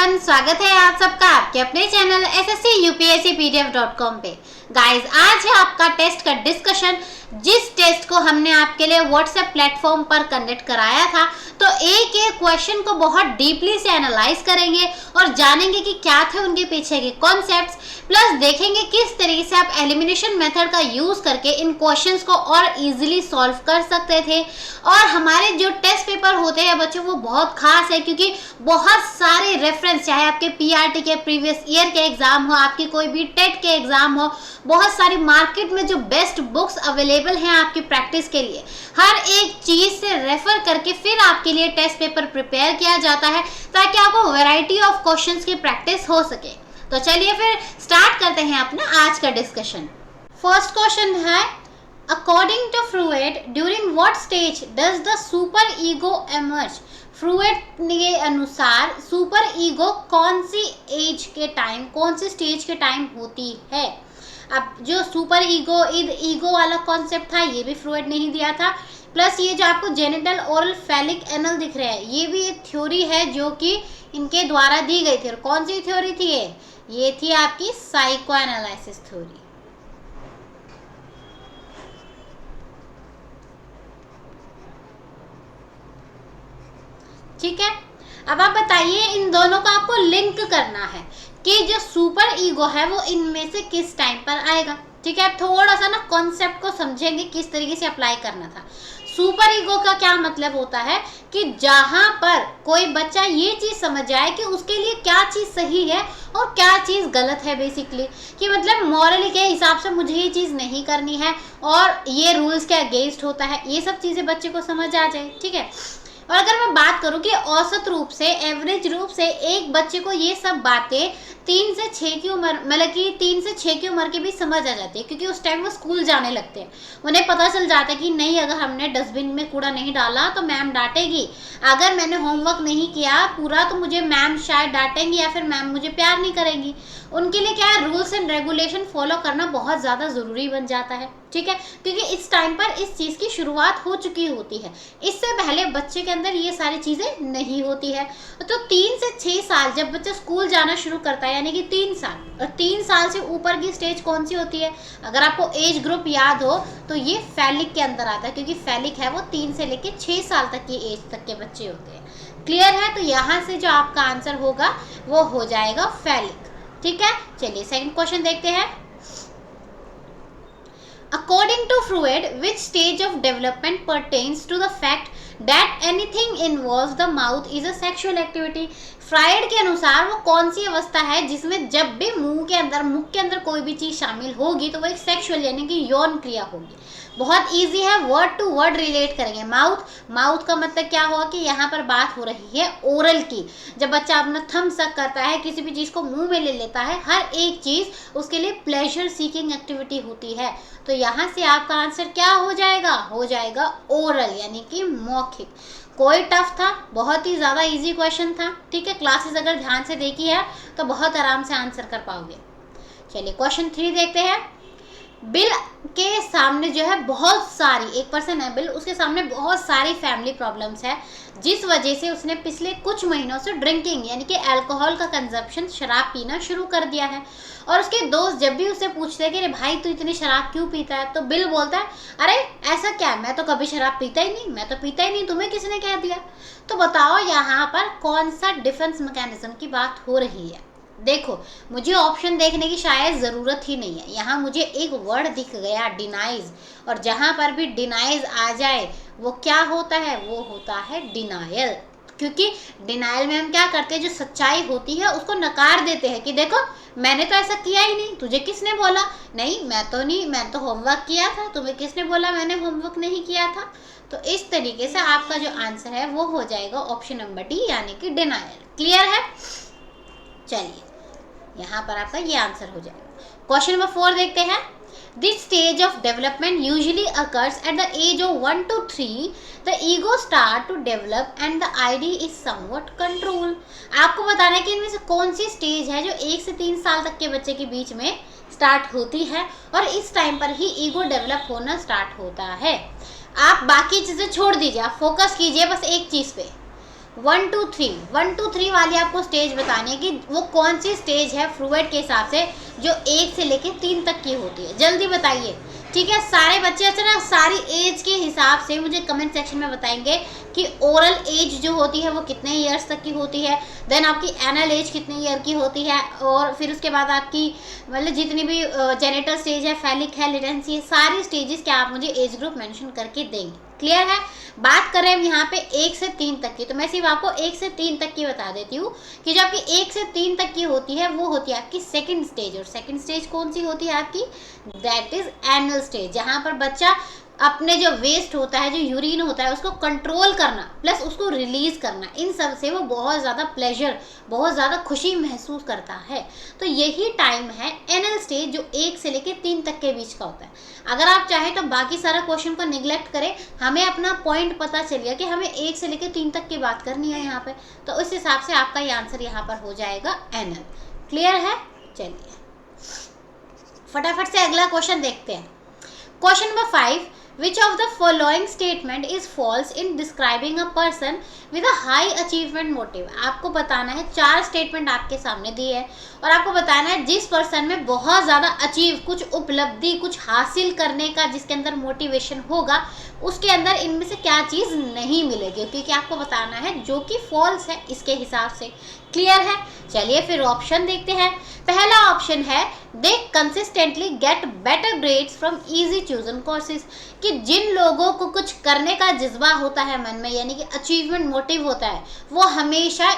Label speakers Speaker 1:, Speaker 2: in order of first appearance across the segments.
Speaker 1: Everyone, स्वागत है आप सबका आपके अपने चैनल sscupscpdf.com पे। गाइस, आज है आपका टेस्ट का डिस्कशन। जिस टेस्ट को हमने आपके लिए व्हाट्सएप प्लेटफॉर्म पर कंडक्ट कराया था, तो एक एक क्वेश्चन को बहुत डीपली से एनालाइज करेंगे और जानेंगे कि क्या थे उनके पीछे के कॉन्सेप्ट्स, प्लस देखेंगे किस तरीके से आप एलिमिनेशन मेथड का यूज करके इन क्वेश्चंस को और इजीली सॉल्व कर सकते थे। और हमारे जो टेस्ट पेपर होते हैं बच्चों, वो बहुत खास है क्योंकि बहुत सारे रेफरेंस, चाहे आपके पीआरटी के प्रीवियस ईयर के एग्जाम हो, आपकी कोई भी टेट के एग्जाम हो, बहुत सारी मार्केट में जो बेस्ट बुक्स अवेलेबल हैं आपकी प्रैक्टिस के लिए, हर एक चीज से रेफर करके फिर आपके लिए टेस्ट पेपर प्रिपेयर किया जाता है ताकि आपको वैरायटी ऑफ क्वेश्चंस की प्रैक्टिस हो सके। तो चलिए फिर स्टार्ट करते हैं अपना आज का डिस्कशन। फर्स्ट क्वेश्चन है, according to Freud during what stage does the super ego emerge? Freud के अनुसार सुपर ईगो कौन सी एज के टाइम, कौन सी स्टेज के टाइम होती है? अब जो सुपर ईगो ईगो वाला कॉन्सेप्ट था, ये भी फ्रूइड ने ही दिया था। प्लस ये जो आपको जेनिटल ओरल फैलिक एनल दिख रहा है, ये भी एक थ्योरी है जो कि इनके द्वारा दी गई थी। और कौन सी थ्योरी थी ये थी आपकी साइको एनालिसिस थ्योरी। ठीक है, अब आप बताइए, इन दोनों को आपको लिंक करना है कि जो सुपर ईगो है वो इनमें से किस टाइम पर आएगा। ठीक है, थोड़ा सा ना कॉन्सेप्ट को समझेंगे किस तरीके से अप्लाई करना था। सुपर ईगो का क्या मतलब होता है कि जहां पर कोई बच्चा ये चीज समझ जाए कि उसके लिए क्या चीज सही है और क्या चीज गलत है, बेसिकली कि मतलब मॉरली के हिसाब से मुझे ये चीज नहीं करनी है और ये रूल्स के अगेंस्ट होता है, ये सब चीजें बच्चे को समझ आ जाए। ठीक है, और अगर मैं बात करूं कि औसत रूप से, एवरेज रूप से एक बच्चे को ये सब बातें 3 से 6 की उम्र, मतलब कि 3 से 6 की उम्र के भी समझ आ जाती है, क्योंकि उस टाइम वो स्कूल जाने लगते हैं। उन्हें पता चल जाता है कि नहीं, अगर हमने डस्टबिन में कूड़ा नहीं डाला तो मैम डांटेगी, अगर मैंने होमवर्क नहीं किया पूरा तो मुझे मैम शायद डांटेंगी या फिर मैम मुझे प्यार नहीं करेंगी। उनके लिए क्या है, रूल्स एंड रेगुलेशन फॉलो करना बहुत ज़्यादा ज़रूरी बन जाता है। ठीक है, क्योंकि इस टाइम पर इस चीज़ की शुरुआत हो चुकी होती है, इससे पहले बच्चे के अंदर ये सारी चीज़ें नहीं होती है। तो 3 से 6 साल जब बच्चा स्कूल जाना शुरू करता है, यानी कि 3 साल, और 3 साल से ऊपर की स्टेज कौन सी होती है? अगर आपको एज ग्रुप याद हो तो ये फैलिक के अंदर आता है, क्योंकि फैलिक है वो 3 से लेकर 6 साल तक की एज तक के बच्चे होते हैं। क्लियर है? तो यहाँ से जो आपका आंसर होगा वो हो जाएगा फैलिक। ठीक है, चलिए सेकंड क्वेश्चन देखते हैं। According to Freud, which stage of development pertains to the fact that anything involves the mouth is a sexual activity? Fried के अनुसार वो कौन सी अवस्था है जिसमें जब भी मुख के अंदर कोई भी चीज शामिल होगी तो वो एक सेक्सुअल यानी कि यौन क्रिया होगी। बहुत इजी है, वर्ड टू वर्ड रिलेट करेंगे। माउथ का मतलब क्या होगा कि यहाँ पर बात हो रही है ओरल की। जब बच्चा अपना थंब सक करता है, किसी भी चीज को मुंह में ले लेता है, हर एक चीज उसके लिए प्लेजर सीकिंग एक्टिविटी होती है। तो यहाँ से आपका आंसर क्या हो जाएगा ओरल यानी कि मौखिक। कोई टफ था, बहुत ही ज़्यादा इजी क्वेश्चन था। ठीक है, क्लासेस अगर ध्यान से देखी है तो बहुत आराम से आंसर कर पाओगे। चलिए क्वेश्चन 3 देखते हैं। बिल के सामने जो है बहुत सारी, एक पर्सन है बिल, उसके सामने बहुत सारी फैमिली प्रॉब्लम्स है, जिस वजह से उसने पिछले कुछ महीनों से ड्रिंकिंग यानी कि अल्कोहल का कंजप्शन, शराब पीना शुरू कर दिया है। और उसके दोस्त जब भी उससे पूछते हैं कि अरे भाई तू इतनी शराब क्यों पीता है, तो बिल बोलता है अरे ऐसा क्या, मैं तो कभी शराब पीता ही नहीं, तुम्हें किसने कह दिया? तो बताओ यहाँ पर कौन सा डिफेंस मैकेनिज्म की बात हो रही है? देखो, मुझे ऑप्शन देखने की शायद ज़रूरत ही नहीं है, यहाँ मुझे एक वर्ड दिख गया, डिनाइज। और जहाँ पर भी डिनाइज आ जाए वो क्या होता है? वो होता है डिनायल। क्योंकि डिनायल में हम क्या करते हैं, जो सच्चाई होती है उसको नकार देते हैं कि देखो मैंने तो ऐसा किया ही नहीं, तुझे किसने बोला? नहीं, मैं तो होमवर्क किया था, तुम्हें किसने बोला मैंने होमवर्क नहीं किया था? तो इस तरीके से आपका जो आंसर है वो हो जाएगा ऑप्शन नंबर डी यानी कि डिनायल। क्लियर है? चलिए यहाँ पर आपका ये आंसर हो जाएगा। क्वेश्चन नंबर 4 देखते हैं। This stage of development usually occurs at the age of 1 to 3. The ego start to develop and the ID is somewhat controlled. आपको बताना है कि इनमें से कौन सी स्टेज है जो 1 से 3 साल तक के बच्चे के बीच में स्टार्ट होती है और इस टाइम पर ही ईगो डेवलप होना स्टार्ट होता है। आप बाकी चीज़ें छोड़ दीजिए, आप फोकस कीजिए बस एक चीज़ पे। 1 to 3 वाली आपको स्टेज बतानी है कि वो कौन सी स्टेज है फ्रूइड के हिसाब से जो 1 से लेके 3 तक की होती है। जल्दी बताइए, ठीक है। सारे बच्चे अच्छा ना सारी एज के हिसाब से मुझे कमेंट सेक्शन में बताएंगे कि ओरल एज जो होती है वो कितने ईयर्स तक की होती है, देन आपकी एनल एज कितने ईयर की होती है, और फिर उसके बाद आपकी मतलब जितनी भी जेनेटल स्टेज है, फैलिक है, लेटेंसी है, सारी स्टेजेस क्या आप मुझे एज ग्रुप मेंशन करके देंगे। क्लियर है। बात करें हम यहाँ पे 1 से 3 तक की, तो मैं सिर्फ आपको 1 से 3 तक की बता देती हूँ कि जो आपकी 1 से 3 तक की होती है वो होती है आपकी सेकंड स्टेज। और सेकंड स्टेज कौन सी होती है आपकी, दैट इज एनल स्टेज, जहाँ पर बच्चा अपने जो वेस्ट होता है, जो यूरिन होता है, उसको कंट्रोल करना प्लस उसको रिलीज करना, इन सब से वो बहुत ज़्यादा प्लेजर, बहुत ज़्यादा खुशी महसूस करता है। तो यही टाइम है एनल स्टेज जो 1 से लेकर 3 तक के बीच का होता है। अगर आप चाहें तो बाकी सारा क्वेश्चन को निगलेक्ट करें, हमें अपना पॉइंट पता चल गया कि हमें 1 से लेकर 3 तक की बात करनी है यहाँ पे, तो उस हिसाब से आपका ये आंसर यहाँ पर हो जाएगा एनल। क्लियर है। चलिए फटाफट से अगला क्वेश्चन देखते हैं। Question number 5, which of the following statement is false in describing a person with a high achievement motive। आपको बताना है, 4 स्टेटमेंट आपके सामने दिए है और आपको बताना है जिस पर्सन में बहुत ज़्यादा अचीव, कुछ उपलब्धि, कुछ हासिल करने का जिसके अंदर मोटिवेशन होगा, उसके अंदर इनमें से क्या चीज़ नहीं मिलेगी, क्योंकि आपको बताना है जो कि फॉल्स है इसके हिसाब से। क्लियर है। चलिए फिर ऑप्शन देखते हैं। पहला ऑप्शन है they consistently get better grades from easy chosen courses, कि जिन लोगों को कुछ करने का जज्बा होता है मन में, यानी कि अचीवमेंट मोटिव होता है, वो हमेशा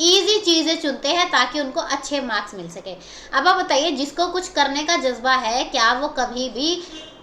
Speaker 1: इजी चीज़ें चुनते हैं ताकि उनको अच्छे मार्क्स मिल सके। अब आप बताइए, जिसको कुछ करने का जज्बा है, क्या वो कभी भी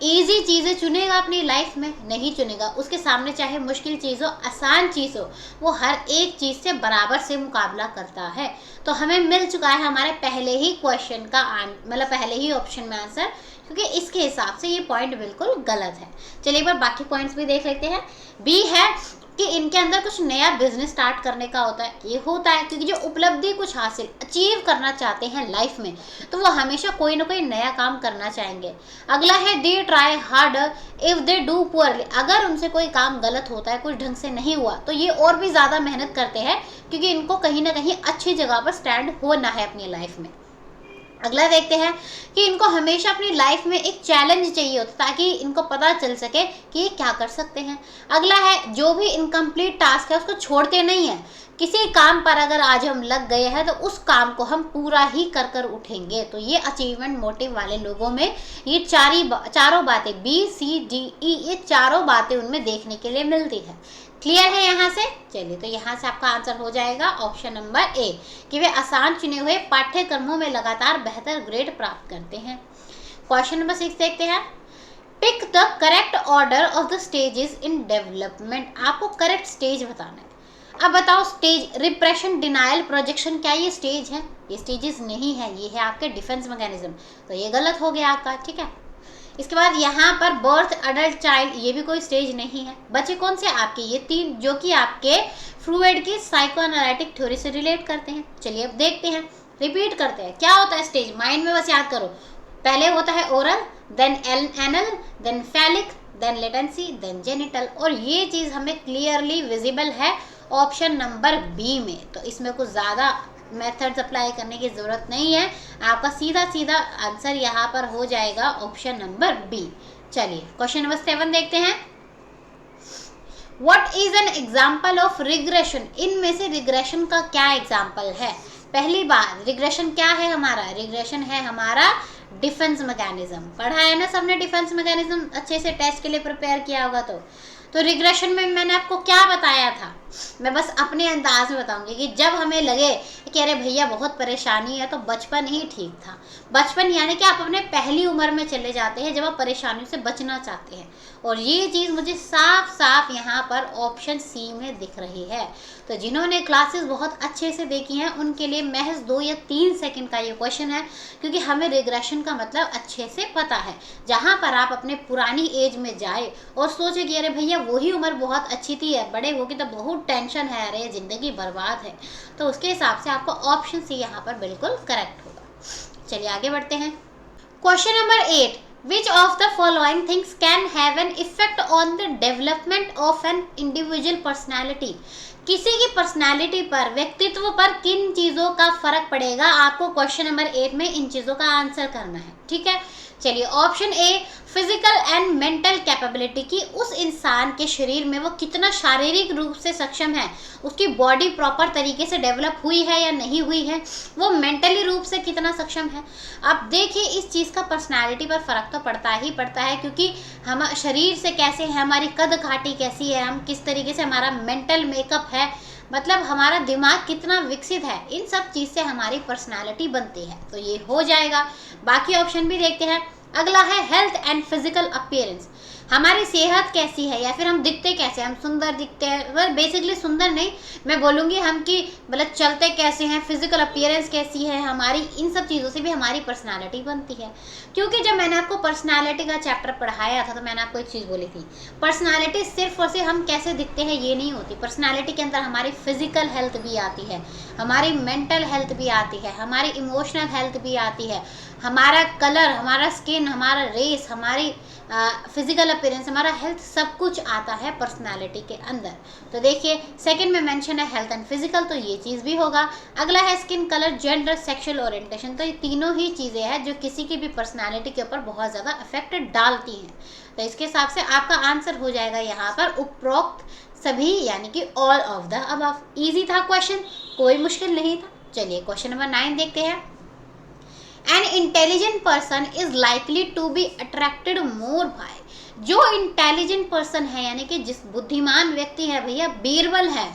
Speaker 1: इजी चीज़ें चुनेगा अपनी लाइफ में? नहीं चुनेगा। उसके सामने चाहे मुश्किल चीज़ हो, आसान चीज़ हो, वो हर एक चीज़ से बराबर से मुकाबला करता है। तो हमें मिल चुका है हमारे पहले ही क्वेश्चन का मतलब पहले ही ऑप्शन में आंसर, क्योंकि इसके हिसाब से ये पॉइंट बिल्कुल गलत है। चलिए एक बार बाकी पॉइंट्स भी देख लेते हैं। बी है कि इनके अंदर कुछ नया बिजनेस स्टार्ट करने का होता है। ये होता है क्योंकि जो उपलब्धि कुछ हासिल अचीव करना चाहते हैं लाइफ में, तो वो हमेशा कोई ना कोई नया काम करना चाहेंगे। अगला है they try harder if they do poorly, अगर उनसे कोई काम गलत होता है, कुछ ढंग से नहीं हुआ, तो ये और भी ज़्यादा मेहनत करते हैं क्योंकि इनको कहीं ना कहीं अच्छी जगह पर स्टैंड होना है अपनी लाइफ में। अगला देखते हैं कि इनको हमेशा अपनी लाइफ में एक चैलेंज चाहिए होता है ताकि इनको पता चल सके कि ये क्या कर सकते हैं। अगला है जो भी इनकम्प्लीट टास्क है उसको छोड़ते नहीं हैं। किसी काम पर अगर आज हम लग गए हैं तो उस काम को हम पूरा ही कर कर उठेंगे। तो ये अचीवमेंट मोटिव वाले लोगों में ये चारों बातें BCDE, ये चारों बातें उनमें देखने के लिए मिलती है। क्लियर है यहाँ से। चलिए तो यहाँ से आपका आंसर हो जाएगा ऑप्शन नंबर ए, कि वे आसान चुने हुए पाठ्यक्रमों में लगातार बेहतर ग्रेड प्राप्त करते हैं। क्वेश्चन नंबर 6 देखते हैं। Pick the correct order of the stages in development, आपको करेक्ट स्टेज बताना है। अब बताओ स्टेज रिप्रेशन, डिनायल, प्रोजेक्शन, क्या ये स्टेज है? ये स्टेजेस नहीं है, ये है आपके डिफेंस मैकेनिज्म। तो ये गलत हो गया आपका। ठीक है। इसके बाद यहाँ पर बर्थ, अडल्ट, चाइल्ड, ये भी कोई स्टेज नहीं है। बचे कौन से आपके? ये 3 जो कि आपके फ्रूइड की साइको एनालिटिक थ्योरी से रिलेट करते हैं। चलिए अब देखते हैं, रिपीट करते हैं क्या होता है स्टेज। माइंड में बस याद करो, पहले होता है oral, then anal, then phallic, then latency, then genital. और ये चीज़ हमें क्लियरली विजिबल है ऑप्शन नंबर बी में। तो इसमें कुछ ज़्यादा मेथड्स अप्लाई करने की ज़रूरत नहीं है, आपका सीधा सीधा आंसर यहाँ पर हो जाएगा ऑप्शन नंबर बी। चलिए क्वेश्चन नंबर 7 देखते हैं। What is an example of regression, इनमें से रिग्रेशन का क्या एग्जाम्पल है? पहली बात, रिग्रेशन क्या है हमारा? रिग्रेशन है हमारा डिफेंस मैकेनिज्म। पढ़ा है ना सबने डिफेंस मैकेनिज्म, अच्छे से टेस्ट के लिए प्रिपेयर किया होगा। तो रिग्रेशन में मैंने आपको क्या बताया था, मैं बस अपने अंदाज में बताऊंगी कि जब हमें लगे कि अरे भैया बहुत परेशानी है, तो बचपन ही ठीक था। बचपन यानी कि आप अपने पहली उम्र में चले जाते हैं जब आप परेशानियों से बचना चाहते हैं। और ये चीज़ मुझे साफ साफ यहाँ पर ऑप्शन सी में दिख रही है। तो जिन्होंने क्लासेस बहुत अच्छे से देखी हैं उनके लिए महज 2 या 3 सेकंड का ये क्वेश्चन है, क्योंकि हमें रिग्रेशन का मतलब अच्छे से पता है। जहाँ पर आप अपने पुरानी एज में जाए और सोचे कि अरे भैया वही उम्र बहुत अच्छी थी, बड़े होगी तो बहुत टेंशन है, अरे ज़िंदगी बर्बाद है, तो उसके हिसाब से आपको ऑप्शन सी यहाँ पर बिल्कुल करेक्ट होगा। चलिए आगे बढ़ते हैं। Question number 8, Which of the following things can have an effect on the development of an individual personality? किसी की पर्सनालिटी पर, व्यक्तित्व पर किन चीज़ों का फर्क पड़ेगा, आपको क्वेश्चन नंबर 8 में इन चीज़ों का आंसर करना है। ठीक है, चलिए option A, physical and mental capability की उस इंसान के शरीर में वो कितना शारीरिक रूप से सक्षम है, उसकी बॉडी प्रॉपर तरीके से डेवलप हुई है या नहीं हुई है, वो मेंटली रूप से कितना सक्षम है। अब देखिए इस चीज़ का पर्सनालिटी पर फर्क तो पड़ता ही पड़ता है, क्योंकि हम शरीर से कैसे है, हमारी कद काठी कैसी है, हम किस तरीके से, हमारा मेंटल मेकअप है, मतलब हमारा दिमाग कितना विकसित है, इन सब चीज़ से हमारी पर्सनालिटी बनती है। तो ये हो जाएगा। बाकी ऑप्शन भी देखते हैं। अगला है हेल्थ एंड फिजिकल अपीयरेंस, हमारी सेहत कैसी है या फिर हम दिखते कैसे, हम सुंदर दिखते हैं, well, बेसिकली सुंदर नहीं, मैं बोलूँगी हम कि मतलब चलते कैसे हैं, फिजिकल अपीयरेंस कैसी है हमारी, इन सब चीज़ों से भी हमारी पर्सनालिटी बनती है। क्योंकि जब मैंने आपको पर्सनालिटी का चैप्टर पढ़ाया था तो मैंने आपको एक चीज़ बोली थी, पर्सनालिटी सिर्फ और सिर्फ हम कैसे दिखते हैं ये नहीं होती, पर्सनालिटी के अंदर हमारी फिजिकल हेल्थ भी आती है, हमारी मेंटल हेल्थ भी आती है, हमारी इमोशनल हेल्थ भी आती है, हमारा कलर, हमारा स्किन, हमारा रेस, हमारी फिजिकल अपीयरेंस, हमारा हेल्थ, सब कुछ आता है पर्सनालिटी के अंदर। तो देखिए सेकंड में मेंशन है हेल्थ एंड फिजिकल, तो ये चीज़ भी होगा। अगला है skin colour, gender, sexual orientation, तो ये तीनों ही चीज़ें हैं जो किसी की भी पर्सनालिटी के ऊपर बहुत ज़्यादा इफेक्ट डालती हैं। तो इसके हिसाब से आपका आंसर हो जाएगा यहाँ पर उपरोक्त सभी, यानी कि all of the above. Easy था क्वेश्चन, कोई मुश्किल नहीं था। चलिए क्वेश्चन नंबर 9 देखते हैं। An intelligent person is likely to be attracted more by, जो इंटेलिजेंट पर्सन है यानी कि जिस बुद्धिमान व्यक्ति है भैया, बीरबल है,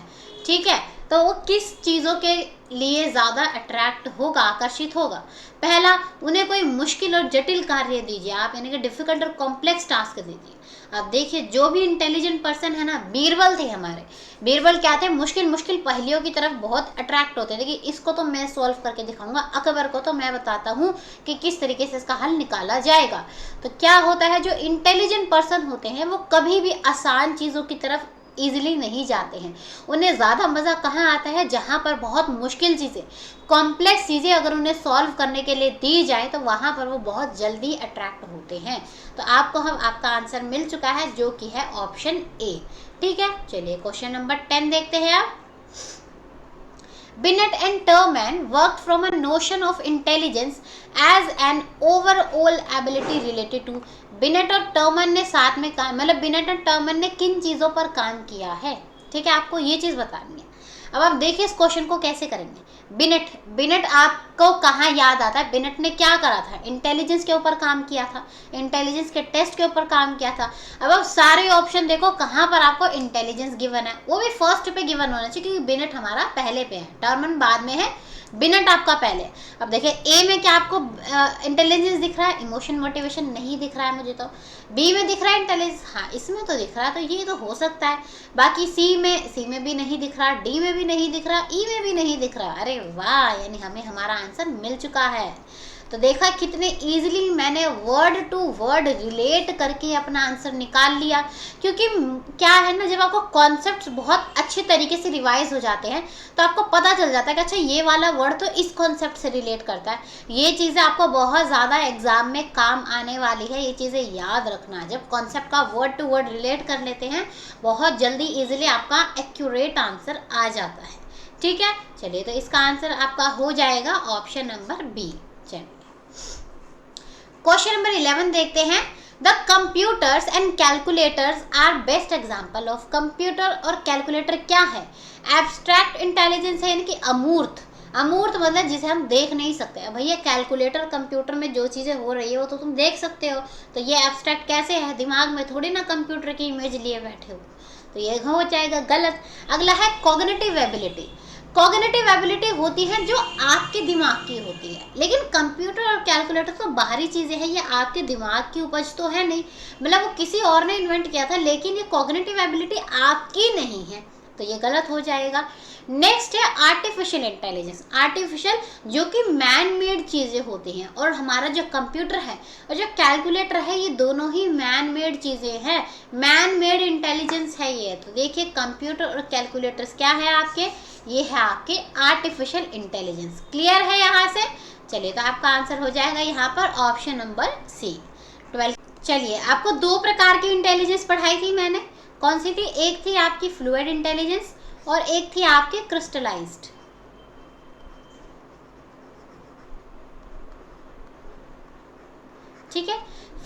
Speaker 1: ठीक है, तो वो किस चीज़ों के लिए ज़्यादा अट्रैक्ट होगा, आकर्षित होगा। पहला, उन्हें कोई मुश्किल और जटिल कार्य दीजिए आप, यानी कि डिफिकल्ट और कॉम्प्लेक्स टास्क दीजिए। अब देखिए जो भी इंटेलिजेंट पर्सन है ना, बीरबल थे हमारे, बीरबल क्या थे, मुश्किल मुश्किल पहेलियों की तरफ बहुत अट्रैक्ट होते थे कि इसको तो मैं सॉल्व करके दिखाऊंगा, अकबर को तो मैं बताता हूँ कि किस तरीके से इसका हल निकाला जाएगा। तो क्या होता है, जो इंटेलिजेंट पर्सन होते हैं वो कभी भी आसान चीज़ों की तरफ ईजिली नहीं जाते हैं, उन्हें ज़्यादा मज़ा कहाँ आता है, जहाँ पर बहुत मुश्किल चीज़ें, कॉम्प्लेक्स चीज़ें अगर उन्हें सॉल्व करने के लिए दी जाए तो वहाँ पर वो बहुत जल्दी अट्रैक्ट होते हैं। तो आपको आपका आंसर मिल चुका है जो कि है ऑप्शन ए। ठीक है, चलिए क्वेश्चन नंबर 10 देखते हैं आप। Binet and Terman worked from a notion of intelligence as an overall ability related to, beneath और टर्मन ने साथ में काम, मतलब बिनेट और टर्मन ने किन चीज़ों पर काम किया है, ठीक है, आपको ये चीज़ बतानी है। अब आप देखिए इस क्वेश्चन को कैसे करेंगे। बिनेट आपको कहाँ याद आता है, बिनेट ने क्या करा था, इंटेलिजेंस के ऊपर काम किया था, इंटेलिजेंस के टेस्ट के ऊपर काम किया था। अब आप सारे ऑप्शन देखो कहाँ पर आपको इंटेलिजेंस गिवन है, वो भी फर्स्ट पे गिवन होना चाहिए, क्योंकि बिनेट हमारा पहले पे है, टर्मन बाद में है, बिनेट आपका पहले। अब देखिए ए में क्या आपको इंटेलिजेंस दिख रहा है, इमोशन मोटिवेशन नहीं दिख रहा है मुझे, तो बी में दिख रहा है इंटेलिजेंस, हाँ इसमें तो दिख रहा है, तो ये तो हो सकता है। बाकी सी में भी नहीं दिख रहा, डी में भी नहीं दिख रहा, ई में भी नहीं दिख रहा। अरे वाह, यानी हमें हमारा आंसर मिल चुका है। तो देखा कितने इजीली मैंने वर्ड टू वर्ड रिलेट करके अपना आंसर निकाल लिया, क्योंकि क्या है ना, जब आपको कॉन्सेप्ट्स बहुत अच्छे तरीके से रिवाइज हो जाते हैं तो आपको पता चल जाता है कि अच्छा ये वाला वर्ड तो इस कॉन्सेप्ट से रिलेट करता है। ये चीज़ें आपको बहुत ज़्यादा एग्जाम में काम आने वाली है, ये चीज़ें याद रखना। जब कॉन्सेप्ट का वर्ड टू वर्ड रिलेट कर लेते हैं बहुत जल्दी ईजिली आपका एक्यूरेट आंसर आ जाता है। ठीक है, चलिए तो इसका आंसर आपका हो जाएगा ऑप्शन नंबर बी। चलिए क्वेश्चन नंबर 11 देखते हैं। The computers and calculators are best example of, computer और कैलकुलेटर क्या है, एब्स्ट्रैक्ट इंटेलिजेंस है, यानी कि अमूर्त, अमूर्त मतलब जिसे हम देख नहीं सकते। भैया कैलकुलेटर कंप्यूटर में जो चीज़ें हो रही है वो तो तुम देख सकते हो, तो ये एब्स्ट्रैक्ट कैसे है, दिमाग में थोड़ी ना कंप्यूटर की इमेज लिए बैठे हो, तो ये हो जाएगा गलत। अगला है कॉग्निटिव एबिलिटी, कॉग्निटिव एबिलिटी होती है जो आपके दिमाग की होती है, लेकिन कंप्यूटर और कैलकुलेटर तो बाहरी चीज़ें हैं, ये आपके दिमाग की उपज तो है नहीं, मतलब वो किसी और ने इन्वेंट किया था, लेकिन ये कॉग्निटिव एबिलिटी आपकी नहीं है, तो ये गलत हो जाएगा। नेक्स्ट है आर्टिफिशियल इंटेलिजेंस, आर्टिफिशियल जो कि मैन मेड चीज़ें होती हैं, और हमारा जो कंप्यूटर है और जो कैलकुलेटर है ये दोनों ही मैन मेड चीज़ें हैं, मैन मेड इंटेलिजेंस है ये। तो देखिए कंप्यूटर और कैलकुलेटर्स क्या है आपके, ये है आपके आर्टिफिशियल इंटेलिजेंस। क्लियर है यहाँ से? चलिए तो आपका आंसर हो जाएगा यहाँ पर ऑप्शन नंबर सी 12। चलिए आपको दो प्रकार की इंटेलिजेंस पढ़ाई थी मैंने, कौन सी थी, एक थी आपकी फ्लूइड इंटेलिजेंस और एक थी आपके क्रिस्टलाइज्ड। ठीक है,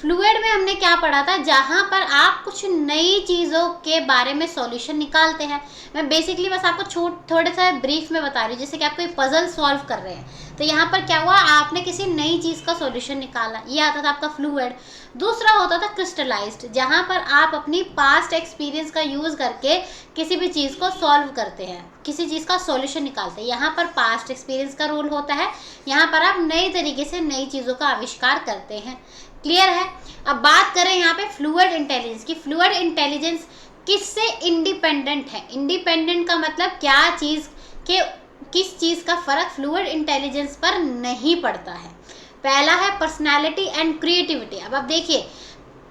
Speaker 1: फ्लूइड में हमने क्या पढ़ा था, जहां पर आप कुछ नई चीज़ों के बारे में सॉल्यूशन निकालते हैं। मैं बेसिकली बस आपको थोड़े सा ब्रीफ में बता रही हूँ, जैसे कि आप कोई पजल सॉल्व कर रहे हैं, तो यहाँ पर क्या हुआ, आपने किसी नई चीज़ का सॉल्यूशन निकाला, ये आता था आपका फ्लूइड। दूसरा होता था क्रिस्टलाइज्ड, जहाँ पर आप अपनी पास्ट एक्सपीरियंस का यूज़ करके किसी भी चीज़ को सॉल्व करते हैं, किसी चीज़ का सॉल्यूशन निकालते हैं। यहाँ पर पास्ट एक्सपीरियंस का रोल होता है, यहाँ पर आप नई तरीके से नई चीज़ों का आविष्कार करते हैं। क्लियर है। अब बात करें यहाँ पे फ्लूइड इंटेलिजेंस की। फ्लूइड इंटेलिजेंस किससे इंडिपेंडेंट है? इंडिपेंडेंट का मतलब क्या चीज़ के किस चीज़ का फर्क फ्लूइड इंटेलिजेंस पर नहीं पड़ता है। पहला है पर्सनालिटी एंड क्रिएटिविटी। अब आप देखिए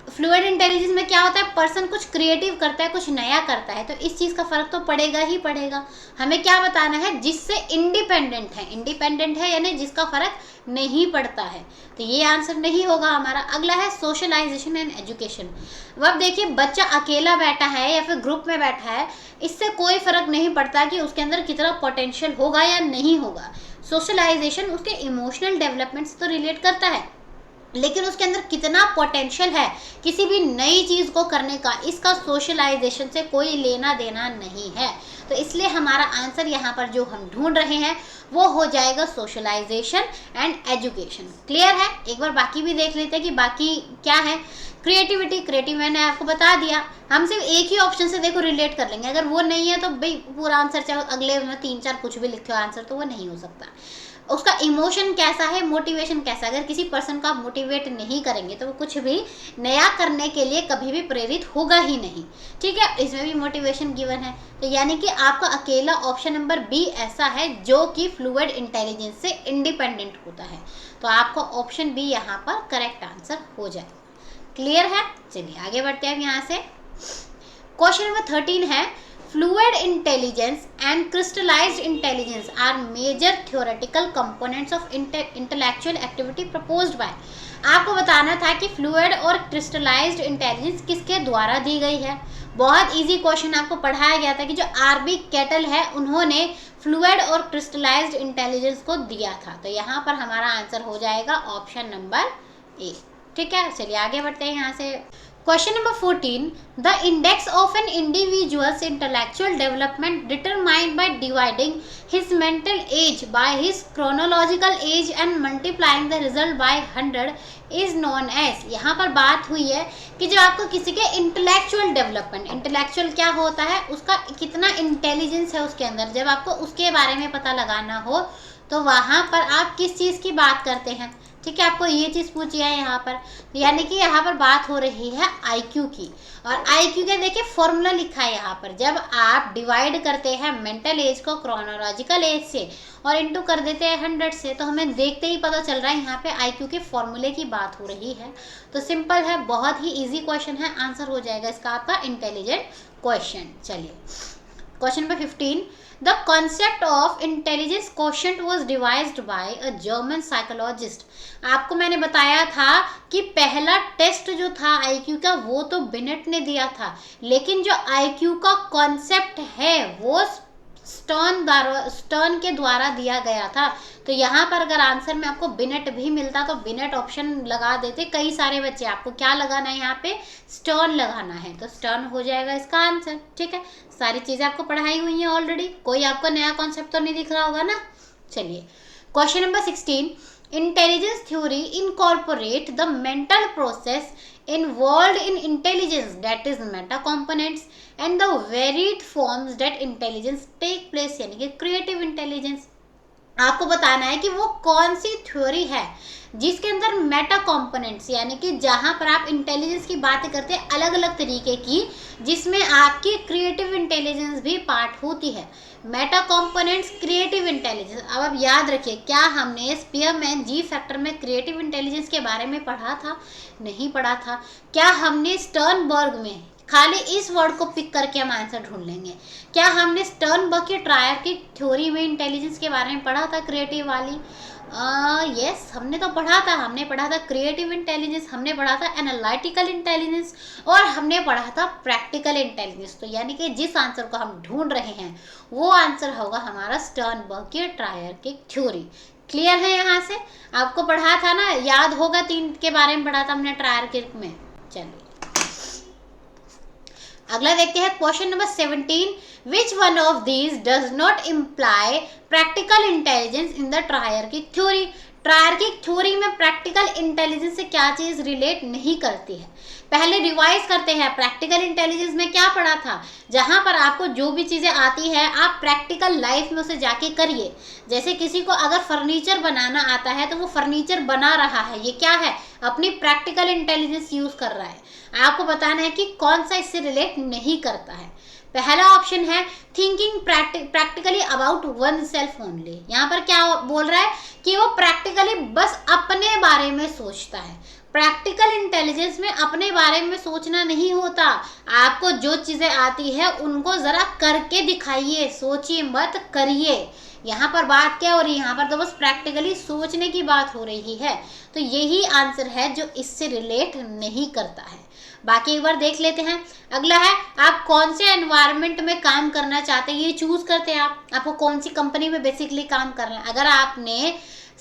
Speaker 1: फ्लूइड इंटेलिजेंस में क्या होता है, पर्सन कुछ क्रिएटिव करता है, कुछ नया करता है, तो इस चीज़ का फर्क तो पड़ेगा ही पड़ेगा। हमें क्या बताना है, जिससे इंडिपेंडेंट है, इंडिपेंडेंट है यानी जिसका फर्क नहीं पड़ता है, तो ये आंसर नहीं होगा हमारा। अगला है सोशलाइजेशन एंड एजुकेशन। अब देखिए बच्चा अकेला बैठा है या फिर ग्रुप में बैठा है, इससे कोई फर्क नहीं पड़ता कि उसके अंदर कितना पोटेंशियल होगा या नहीं होगा। सोशलाइजेशन उसके इमोशनल डेवलपमेंट से तो रिलेट करता है, लेकिन उसके अंदर कितना पोटेंशियल है किसी भी नई चीज़ को करने का, इसका सोशलाइजेशन से कोई लेना देना नहीं है। तो इसलिए हमारा आंसर यहाँ पर जो हम ढूंढ रहे हैं वो हो जाएगा सोशलाइजेशन एंड एजुकेशन। क्लियर है। एक बार बाकी भी देख लेते हैं कि बाकी क्या है। क्रिएटिविटी, क्रिएटिव मैंने आपको बता दिया, हम सिर्फ एक ही ऑप्शन से देखो रिलेट कर लेंगे। अगर वो नहीं है तो भाई पूरा आंसर, चाहे अगले में 3-4 कुछ भी लिखे हो आंसर, तो वो नहीं हो सकता। उसका इमोशन कैसा है, मोटिवेशन कैसा है। अगर किसी पर्सन को आप मोटिवेट नहीं करेंगे तो वो कुछ भी नया करने के लिए कभी भी प्रेरित होगा ही नहीं। ठीक है, इसमें भी मोटिवेशन गिवन है, तो यानी कि आपका अकेला ऑप्शन नंबर बी ऐसा है जो कि फ्लूइड इंटेलिजेंस से इंडिपेंडेंट होता है। तो आपका ऑप्शन बी यहाँ पर करेक्ट आंसर हो जाएगा। क्लियर है। चलिए आगे बढ़ते हैं यहाँ से। क्वेश्चन नंबर 13 है, fluid intelligence and crystallized intelligence are major theoretical components of intellectual activity proposed by. आपको बताना था कि फ्लूइड और क्रिस्टलाइज्ड इंटेलिजेंस किसके द्वारा दी गई है। बहुत इजी क्वेश्चन आपको पढ़ाया गया था कि जो आरबी कैटल है उन्होंने फ्लूइड और क्रिस्टलाइज्ड इंटेलिजेंस को दिया था। तो यहाँ पर हमारा आंसर हो जाएगा ऑप्शन नंबर ए। ठीक है, चलिए आगे बढ़ते हैं यहाँ से। Question number 14. The index of an individual's intellectual development determined by dividing his mental age by his chronological age and multiplying the result by 100 is known as। यहाँ पर बात हुई है कि जब आपको किसी के इंटेलेक्चुअल डेवलपमेंट, इंटेलेक्चुअल क्या होता है, उसका कितना इंटेलिजेंस है उसके अंदर, जब आपको उसके बारे में पता लगाना हो तो वहाँ पर आप किस चीज़ की बात करते हैं। ठीक है, आपको ये चीज़ पूछी है यहाँ पर, यानी कि यहाँ पर बात हो रही है आईक्यू की। और आईक्यू के देखिए फॉर्मूला लिखा है यहाँ पर, जब आप डिवाइड करते हैं मेंटल एज को क्रोनोलॉजिकल एज से और इनटू कर देते हैं 100 से, तो हमें देखते ही पता चल रहा है यहाँ पे आईक्यू के फॉर्मूले की बात हो रही है। तो सिंपल है, बहुत ही ईजी क्वेश्चन है, आंसर हो जाएगा इसका आपका इंटेलिजेंट क्वेश्चन। चलिए question number 15। The concept of intelligence quotient was devised by a German psychologist। आपको मैंने बताया था कि पहला टेस्ट जो था आईक्यू का वो तो बिनेट ने दिया था, लेकिन जो आईक्यू का कॉन्सेप्ट है वो स्टर्न के द्वारा दिया गया था। तो यहाँ पर अगर आंसर में आपको बिनेट भी मिलता तो बिनेट ऑप्शन लगा देते कई सारे बच्चे। आपको क्या लगाना है यहाँ पे, स्टर्न लगाना है, तो स्टर्न हो जाएगा इसका आंसर। ठीक है, सारी चीज़ें आपको पढ़ाई हुई हैं ऑलरेडी, कोई आपको नया कॉन्सेप्ट तो नहीं दिख रहा होगा ना। चलिए question number 16। Intelligence theory incorporate the mental process involved in intelligence, that is meta components and the varied forms that intelligence take place, यानी कि creative intelligence। आपको बताना है कि वो कौन सी थ्योरी है जिसके अंदर मेटा कंपोनेंट्स, यानी कि जहां पर आप इंटेलिजेंस की बातें करते हैं अलग अलग तरीके की, जिसमें आपकी क्रिएटिव इंटेलिजेंस भी पार्ट होती है। Meta components, creative intelligence. अब आप याद रखिए, क्या हमने स्पीयरमैन जी फैक्टर में क्रिएटिव इंटेलिजेंस के बारे में पढ़ा था? नहीं पढ़ा था। क्या हमने स्टर्नबर्ग में खाली इस वर्ड को पिक करके हम आंसर ढूंढ लेंगे। क्या हमने स्टर्नबर्ग की ट्रायर की थ्योरी में इंटेलिजेंस के बारे में पढ़ा था, क्रिएटिव वाली? यस, हमने तो पढ़ा था। हमने पढ़ा था क्रिएटिव इंटेलिजेंस, हमने पढ़ा था एनालिटिकल इंटेलिजेंस, और हमने पढ़ा था प्रैक्टिकल इंटेलिजेंस। तो यानी कि जिस आंसर को हम ढूंढ रहे हैं वो आंसर होगा हमारा स्टर्नबर्ग की ट्रायर की थ्योरी। क्लियर है? यहाँ से आपको पढ़ा था ना, याद होगा, 3 के बारे में पढ़ा था हमने ट्रायर के में। चलिए अगला देखते हैं question number 17। Which one of these does not imply practical intelligence in the triarchic की थ्योरी? ट्रायर की थ्योरी में प्रैक्टिकल इंटेलिजेंस से क्या चीज रिलेट नहीं करती है? पहले रिवाइज करते हैं। प्रैक्टिकल इंटेलिजेंस में क्या पढ़ा था? जहां पर आपको जो भी चीजें आती है आप प्रैक्टिकल लाइफ में उसे जाके करिए। जैसे किसी को अगर फर्नीचर बनाना आता है तो वो फर्नीचर बना रहा है, ये क्या है? अपनी प्रैक्टिकल इंटेलिजेंस यूज कर रहा है। आपको बताना है कि कौन सा इससे रिलेट नहीं करता है। पहला ऑप्शन है thinking practically about one self only. यहाँ पर क्या बोल रहा है कि वो प्रैक्टिकली बस अपने बारे में सोचता है। प्रैक्टिकल इंटेलिजेंस में अपने बारे में सोचना नहीं होता। आपको जो चीजें आती है उनको जरा करके दिखाइए, सोचिए मत, करिए। यहाँ पर बात क्या हो रही है? यहाँ पर तो बस प्रैक्टिकली सोचने की बात हो रही है। तो यही आंसर है जो इससे रिलेट नहीं करता है। बाकी एक बार देख लेते हैं। अगला है आप कौन से एनवायरनमेंट में काम करना चाहते हैं, ये चूज करते हैं आपको कौन सी कंपनी में बेसिकली काम करना है। अगर आपने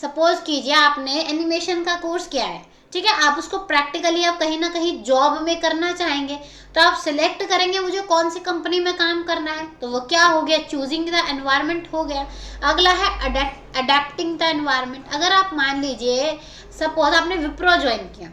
Speaker 1: सपोज कीजिए आपने एनिमेशन का कोर्स किया है, ठीक है, आप उसको प्रैक्टिकली आप कहीं ना कहीं जॉब में करना चाहेंगे, तो आप सिलेक्ट करेंगे मुझे कौन सी कंपनी में काम करना है। तो वो क्या हो गया? चूजिंग द एनवायरनमेंट हो गया। अगला है अडेप्टिंग द एनवायरनमेंट। अगर आप मान लीजिए सपोज आपने विप्रो ज्वाइन किया,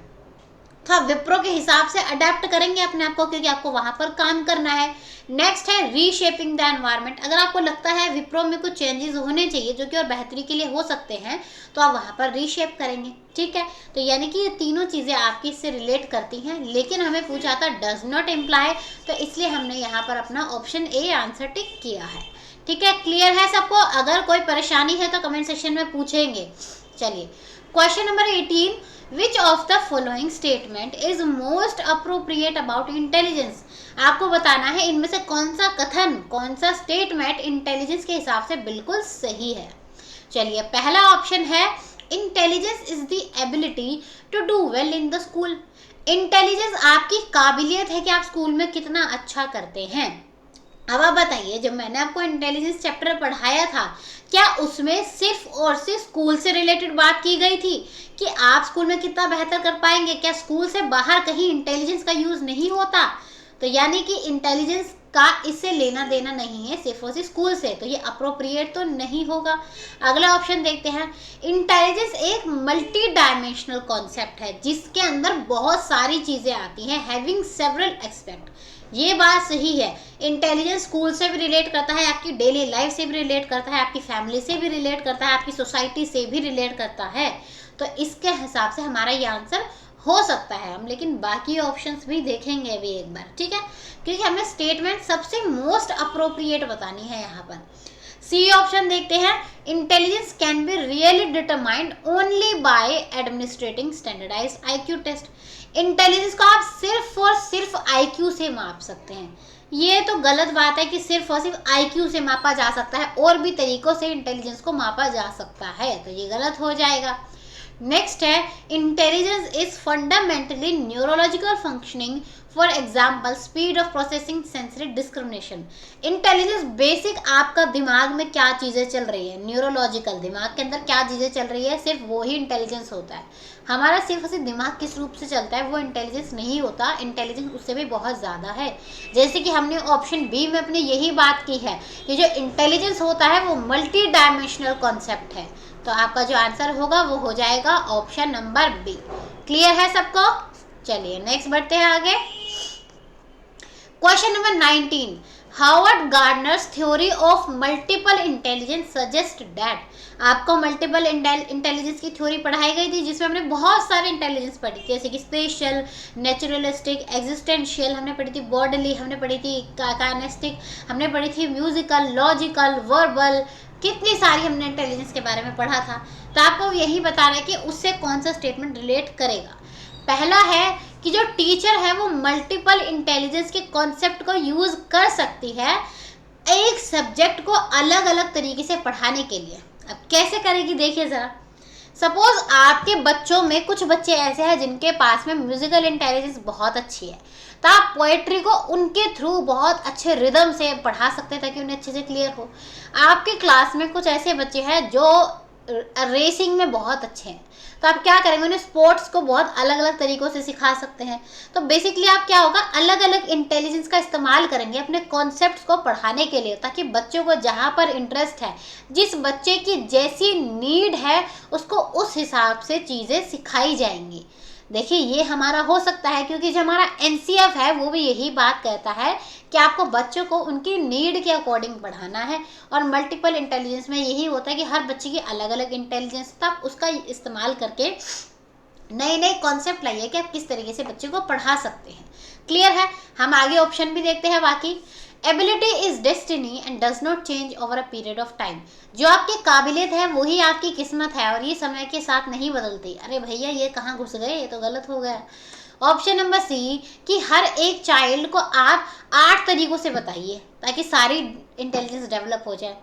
Speaker 1: तो आप विप्रो के हिसाब से अडेप्ट करेंगे अपने आप को, क्योंकि आपको वहां पर काम करना है। नेक्स्ट है रीशेपिंग द एनवायरनमेंट। अगर आपको लगता है विप्रो में कुछ चेंजेस होने चाहिए जो कि और बेहतरी के लिए हो सकते हैं, तो आप वहां पर रीशेप करेंगे। ठीक है, तो यानी कि ये तीनों चीजें आपकी इससे रिलेट करती हैं, लेकिन हमें पूछा था डज नॉट इम्प्लाई, तो इसलिए हमने यहाँ पर अपना ऑप्शन ए आंसर टिक किया है। ठीक है, क्लियर है सबको? अगर कोई परेशानी है तो कमेंट सेक्शन में पूछेंगे। चलिए question number 18। Which of the following statement is most appropriate about intelligence? आपको बताना है इनमें से कौन सा कथन, कौन सा स्टेटमेंट इंटेलिजेंस के हिसाब से बिल्कुल सही है। चलिए पहला ऑप्शन है intelligence is the ability to do well in the school. Intelligence आपकी काबिलियत है कि आप स्कूल में कितना अच्छा करते हैं। अब आप बताइए, जब मैंने आपको इंटेलिजेंस चैप्टर पढ़ाया था, क्या उसमें सिर्फ और सिर्फ स्कूल से रिलेटेड बात की गई थी कि आप स्कूल में कितना बेहतर कर पाएंगे? क्या स्कूल से बाहर कहीं इंटेलिजेंस का यूज नहीं होता? तो यानी कि इंटेलिजेंस का इससे लेना देना नहीं है, सिर्फ और सिर्फ स्कूल से, तो ये अप्रोप्रिएट तो नहीं होगा। अगला ऑप्शन देखते हैं। इंटेलिजेंस एक मल्टी डायमेंशनल कॉन्सेप्ट है जिसके अंदर बहुत सारी चीजें आती हैं, हैविंग सेवरल एस्पेक्ट। ये बात सही है। इंटेलिजेंस स्कूल से भी रिलेट करता है, आपकी डेली लाइफ से भी रिलेट करता है, आपकी फैमिली से भी रिलेट करता है, आपकी सोसाइटी से भी रिलेट करता है। तो इसके हिसाब से हमारा ये आंसर हो सकता है। हम लेकिन बाकी ऑप्शंस भी देखेंगे अभी एक बार, ठीक है, क्योंकि हमें स्टेटमेंट सबसे मोस्ट अप्रोप्रिएट बतानी है। यहाँ पर सी ऑप्शन देखते हैं। Intelligence can be really determined only by administrating standardized IQ test. Intelligence को आप सिर्फ और सिर्फ आईक्यू से माप सकते हैं। ये तो गलत बात है कि सिर्फ और सिर्फ आईक्यू से मापा जा सकता है, और भी तरीकों से इंटेलिजेंस को मापा जा सकता है, तो ये गलत हो जाएगा। नेक्स्ट है intelligence is fundamentally neurological functioning, for example speed of processing sensory discrimination. Intelligence basic आपका दिमाग में क्या चीज़ें चल रही है, न्यूरोलॉजिकल, दिमाग के अंदर क्या चीज़ें चल रही है, सिर्फ वो ही इंटेलिजेंस होता है। हमारा सिर्फ सिर्फ दिमाग किस रूप से चलता है वो इंटेलिजेंस नहीं होता, इंटेलिजेंस उससे भी बहुत ज़्यादा है। जैसे कि हमने ऑप्शन बी में अपनी यही बात की है कि जो इंटेलिजेंस होता है वो मल्टी डायमेंशनल कॉन्सेप्ट है। तो आपका जो आंसर होगा वो हो जाएगा ऑप्शन नंबर बी। क्लियर है सबको? चलिए नेक्स्ट बढ़ते हैं आगे। Question number 19। Harvard Gardner's theory of multiple intelligence suggest that. आपको मल्टीपल इंटेलिजेंस की थ्योरी पढ़ाई गई थी जिसमें हमने बहुत सारे इंटेलिजेंस पढ़ी थी, जैसे कि स्पेशल, नेचुरलिस्टिक, एग्जिस्टेंशियल हमने पढ़ी थी, बॉडीली हमने पढ़ी थी, काइनेस्टिक हमने पढ़ी थी, म्यूजिकल, लॉजिकल, वर्बल, कितनी सारी हमने इंटेलिजेंस के बारे में पढ़ा था। तो आपको यही बताना है कि उससे कौन सा स्टेटमेंट रिलेट करेगा। पहला है कि जो टीचर है वो मल्टीपल इंटेलिजेंस के कॉन्सेप्ट को यूज कर सकती है एक सब्जेक्ट को अलग अलग तरीके से पढ़ाने के लिए। अब कैसे करेगी देखिए जरा। सपोज आपके बच्चों में कुछ बच्चे ऐसे हैं जिनके पास में म्यूजिकल इंटेलिजेंस बहुत अच्छी है, तो आप पोएट्री को उनके थ्रू बहुत अच्छे रिदम से पढ़ा सकते हैं ताकि उन्हें अच्छे से क्लियर हो। आपके क्लास में कुछ ऐसे बच्चे हैं जो रेसिंग में बहुत अच्छे हैं, तो आप क्या करेंगे, उन्हें स्पोर्ट्स को बहुत अलग अलग तरीकों से सिखा सकते हैं। तो बेसिकली आप क्या होगा, अलग अलग इंटेलिजेंस का इस्तेमाल करेंगे अपने कॉन्सेप्ट्स को पढ़ाने के लिए, ताकि बच्चों को जहाँ पर इंटरेस्ट है, जिस बच्चे की जैसी नीड है, उसको उस हिसाब से चीज़ें सिखाई जाएंगी। देखिए ये हमारा हो सकता है क्योंकि जो हमारा एनसीएफ है वो भी यही बात कहता है कि आपको बच्चों को उनकी नीड के अकॉर्डिंग पढ़ाना है। और मल्टीपल इंटेलिजेंस में यही होता है कि हर बच्चे की अलग अलग इंटेलिजेंस, तब उसका इस्तेमाल करके नए नए कॉन्सेप्ट लाइए कि आप किस तरीके से बच्चे को पढ़ा सकते हैं। क्लियर है। हम आगे ऑप्शन भी देखते हैं। बाकी ability is destiny and does not change over a period of time. जो आपकी काबिलियत है वही आपकी किस्मत है और ये समय के साथ नहीं बदलती। अरे भैया ये कहाँ घुस गए, ये तो गलत हो गया। ऑप्शन नंबर सी कि हर एक चाइल्ड को आप 8 तरीकों से बताइए ताकि सारी इंटेलिजेंस डेवलप हो जाए।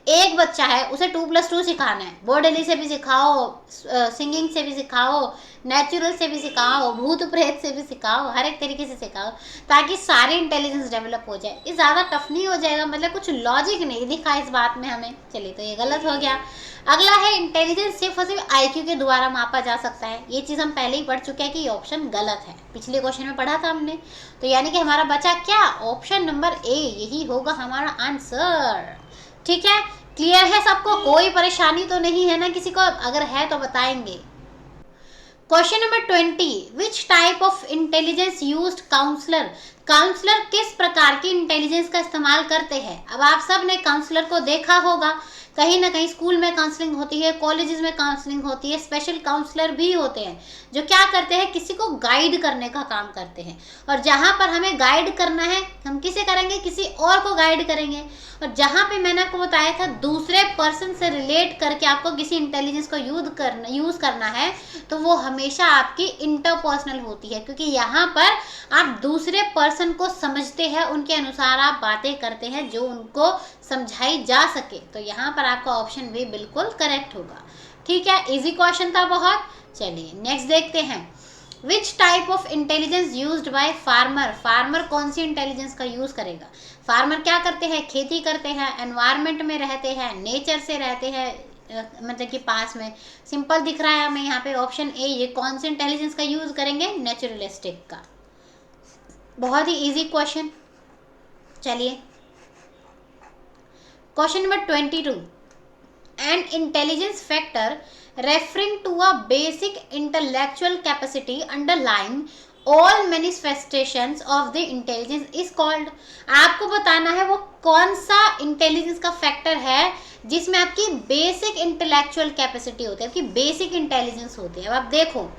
Speaker 1: एक बच्चा है उसे 2+2 सिखाना है, बॉडली से भी सिखाओ, सिंगिंग से भी सिखाओ, नेचुरल से भी सिखाओ, भूत प्रेत से भी सिखाओ, हर एक तरीके से सिखाओ ताकि सारी इंटेलिजेंस डेवलप हो जाए। ये ज़्यादा टफ नहीं हो जाएगा, मतलब कुछ लॉजिक नहीं दिखा इस बात में हमें। चलिए तो ये गलत हो गया। अगला है इंटेलिजेंस सिर्फ और सिर्फ आईक्यू के द्वारा मापा जा सकता है। ये चीज़ हम पहले ही पढ़ चुके हैं कि ये ऑप्शन गलत है, पिछले क्वेश्चन में पढ़ा था हमने। तो यानी कि हमारा बचा क्या, ऑप्शन नंबर ए, यही होगा हमारा आंसर। ठीक है, क्लियर है सबको, कोई परेशानी तो नहीं है ना किसी को, अगर है तो बताएंगे। Question number 20, which type of intelligence used counselor. Counselor किस प्रकार की इंटेलिजेंस का इस्तेमाल करते हैं। अब आप सब ने काउंसलर को देखा होगा, कहीं ना कहीं स्कूल में काउंसलिंग होती है, कॉलेजेस में काउंसलिंग होती है, स्पेशल काउंसलर भी होते हैं जो क्या करते हैं, किसी को गाइड करने का काम करते हैं। और जहाँ पर हमें गाइड करना है हम किसे करेंगे, किसी और को गाइड करेंगे। और जहाँ पे मैंने आपको बताया था दूसरे पर्सन से रिलेट करके आपको किसी इंटेलिजेंस को यूज़ करना है, तो वो हमेशा आपकी इंटरपर्सनल होती है, क्योंकि यहाँ पर आप दूसरे पर्सन को समझते हैं, उनके अनुसार आप बातें करते हैं जो उनको समझाई जा सके। तो यहाँ पर आपका ऑप्शन भी बिल्कुल करेक्ट होगा। ठीक है, इजी क्वेश्चन था बहुत। चलिए नेक्स्ट देखते हैं। विच type of intelligence used by farmer. Farmer कौन सी इंटेलिजेंस का यूज करेगा। फार्मर क्या करते हैं, खेती करते हैं, एनवायरनमेंट में रहते हैं, नेचर से रहते हैं, मतलब कि पास में। सिंपल दिख रहा है हमें यहाँ पे ऑप्शन ए, ये कौन से इंटेलिजेंस का यूज करेंगे, नेचुरलिस्टिक का। बहुत ही इजी क्वेश्चन। चलिए question number 22, N intelligence factor referring to a basic intellectual capacity underlying all manifestations of the intelligence is called। आपको बताना है वो कौन सा इंटेलिजेंस का फैक्टर है जिसमें आपकी बेसिक इंटेलेक्चुअल कैपेसिटी होती है, आपकी बेसिक इंटेलिजेंस होती है। अब आप देखो,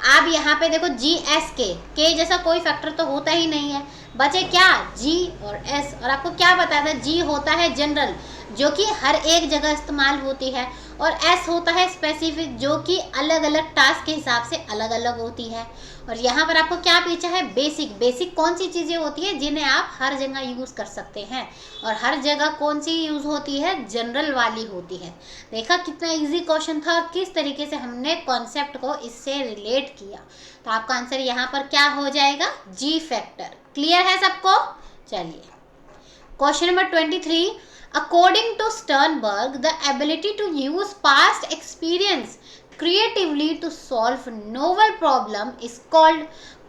Speaker 1: आप यहाँ पे देखो GSK, के जैसा कोई फैक्टर तो होता ही नहीं है, बचे क्या G और S। और आपको क्या बताया था, G होता है जनरल जो कि हर एक जगह इस्तेमाल होती है, और S होता है स्पेसिफिक जो कि अलग अलग टास्क के हिसाब से अलग अलग होती है। और यहाँ पर आपको क्या पूछा है, बेसिक। बेसिक कौन सी चीज़ें होती है जिन्हें आप हर जगह यूज़ कर सकते हैं, और हर जगह कौन सी यूज़ होती है, जनरल वाली होती है। देखा कितना इजी क्वेश्चन था और किस तरीके से हमने कॉन्सेप्ट को इससे रिलेट किया। तो आपका आंसर यहाँ पर क्या हो जाएगा, G फैक्टर। क्लियर है सबको। चलिए question number 23, according to Sternberg, the ability to use past experience creatively to solve novel problem is called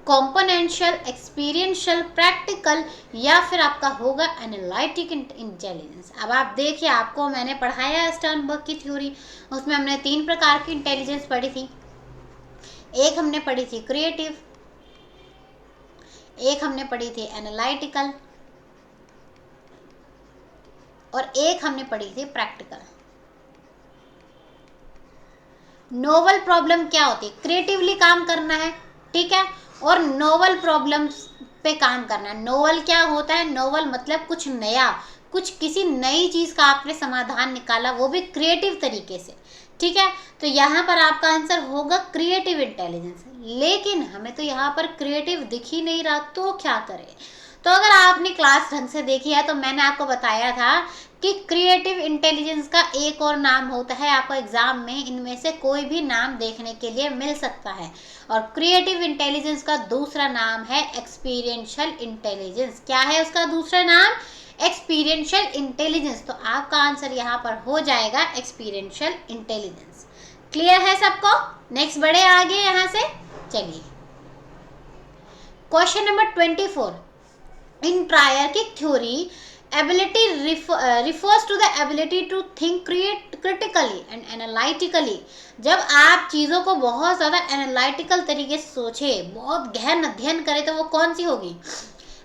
Speaker 1: componential, experiential, practical, या फिर आपका होगा एनालिटिक इंटेलिजेंस। अब आप देखिए, आपको मैंने पढ़ाया स्टर्नबर्ग की थ्योरी, उसमें हमने 3 प्रकार की इंटेलिजेंस पढ़ी थी। एक हमने पढ़ी थी क्रिएटिव, एक हमने पढ़ी थी एनालिटिकल, और एक हमने पढ़ी थी प्रैक्टिकल। नोवल प्रॉब्लम क्या होती है, क्रिएटिवली काम करना है, ठीक है, और नोवल प्रॉब्लम्स पे काम करना है। नोवल क्या होता है, नोवल मतलब कुछ नया, कुछ किसी नई चीज़ का आपने समाधान निकाला, वो भी क्रिएटिव तरीके से, ठीक है। तो यहाँ पर आपका आंसर होगा क्रिएटिव इंटेलिजेंस। लेकिन हमें तो यहाँ पर क्रिएटिव दिख ही नहीं रहा, तो क्या करें। तो अगर आपने क्लास ढंग से देखी है तो मैंने आपको बताया था कि क्रिएटिव इंटेलिजेंस का एक और नाम होता है, आपको एग्जाम में इनमें से कोई भी नाम देखने के लिए मिल सकता है। और क्रिएटिव इंटेलिजेंस का दूसरा नाम है एक्सपीरियंशियल इंटेलिजेंस। क्या है उसका दूसरा नाम? Experiential intelligence. तो आपका आंसर यहाँ पर हो जाएगा एक्सपीरियंशियल इंटेलिजेंस। क्लियर है सबको? नेक्स्ट बढ़े आगे यहाँ से, चलिए question number 24। In triarchic theory ability refers to the ability to think critically and analytically। जब आप चीज़ों को बहुत ज़्यादा एनालिटिकल तरीके से सोचे, बहुत गहन अध्ययन करें, तो वो कौन सी होगी?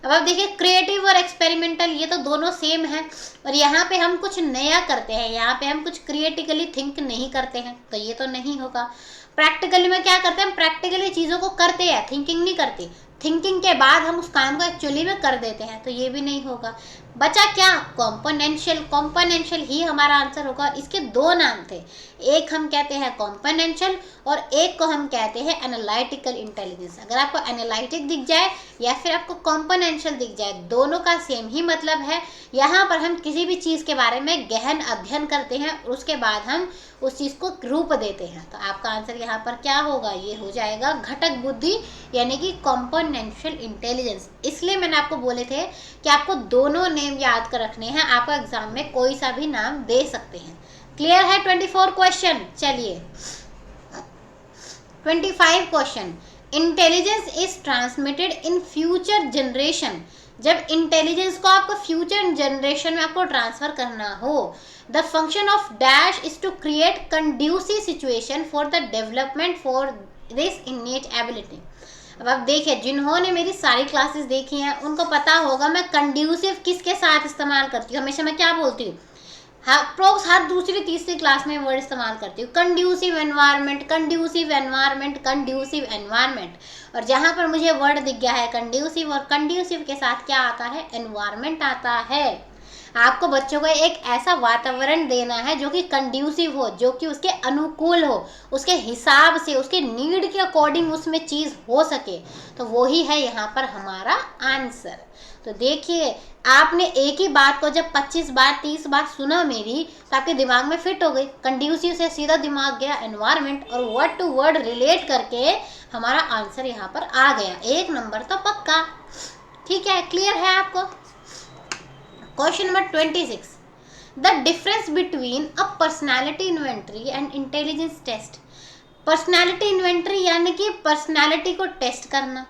Speaker 1: अब आप देखिए क्रिएटिव और एक्सपेरिमेंटल ये तो दोनों सेम है, और यहाँ पे हम कुछ नया करते हैं, यहाँ पे हम कुछ क्रिएटिकली थिंक नहीं करते हैं, तो ये तो नहीं होगा। प्रैक्टिकली में क्या करते हैं? हम प्रैक्टिकली चीज़ों को करते हैं, थिंकिंग नहीं करते। थिंकिंग के बाद हम उस काम को एक्चुअली में कर देते हैं, तो ये भी नहीं होगा। बचा क्या? कॉम्पोनेंशियल। कॉम्पोनेंशियल ही हमारा आंसर होगा। इसके दो नाम थे, एक हम कहते हैं कॉम्पोनेंशियल और एक को हम कहते हैं एनालिटिकल इंटेलिजेंस। अगर आपको एनालिटिक दिख जाए या फिर आपको कॉम्पोनेंशियल दिख जाए, दोनों का सेम ही मतलब है। यहाँ पर हम किसी भी चीज़ के बारे में गहन अध्ययन करते हैं और उसके बाद हम उस चीज़ को रूप देते हैं। तो आपका आंसर यहाँ पर क्या होगा? ये हो जाएगा घटक बुद्धि, यानी कि कॉम्पोनेंशियल इंटेलिजेंस। इसलिए मैंने आपको बोले थे कि आपको दोनों नेम याद कर रखने हैं, आपको एग्जाम में कोई सा भी नाम दे सकते हैं। क्लियर है? 24 क्वेश्चन। चलिए 25 question. Intelligence is transmitted in future generation. जब इंटेलिजेंस को आपको फ्यूचर जनरेशन में आपको ट्रांसफर करना हो, the function of dash is to create conducive situation for the development for this innate ability. अब आप देखिए, जिन्होंने मेरी सारी क्लासेस देखी हैं उनको पता होगा मैं कंड्यूसिव किसके साथ इस्तेमाल करती हूँ। हमेशा मैं क्या बोलती हूँ? अप्रोक्स हर दूसरी तीसरी क्लास में वर्ड इस्तेमाल करती हूँ, conducive environment, conducive environment, conducive environment. और जहाँ पर मुझे वर्ड दिख गया है कंड्यूसिव, और कंड्यूसिव के साथ क्या आता है? एनवायरनमेंट आता है। आपको बच्चों को एक ऐसा वातावरण देना है जो कि कंड्यूसिव हो, जो कि उसके अनुकूल हो, उसके हिसाब से, उसके नीड के अकॉर्डिंग उसमें चीज़ हो सके। तो वो ही है यहाँ पर हमारा आंसर। तो देखिए, आपने एक ही बात को जब 25 बार 30 बार सुना मेरी, तो आपके दिमाग में फिट हो गई। कंड्यूसिव से सीधा दिमाग गया एनवायरनमेंट, और वर्ड टू वर्ड रिलेट करके हमारा आंसर यहाँ पर आ गया। 1 नंबर तो पक्का। ठीक है, क्लियर है आपको? Question number 26। The difference between a personality inventory and intelligence test. Personality inventory यानी कि पर्सनैलिटी को टेस्ट करना,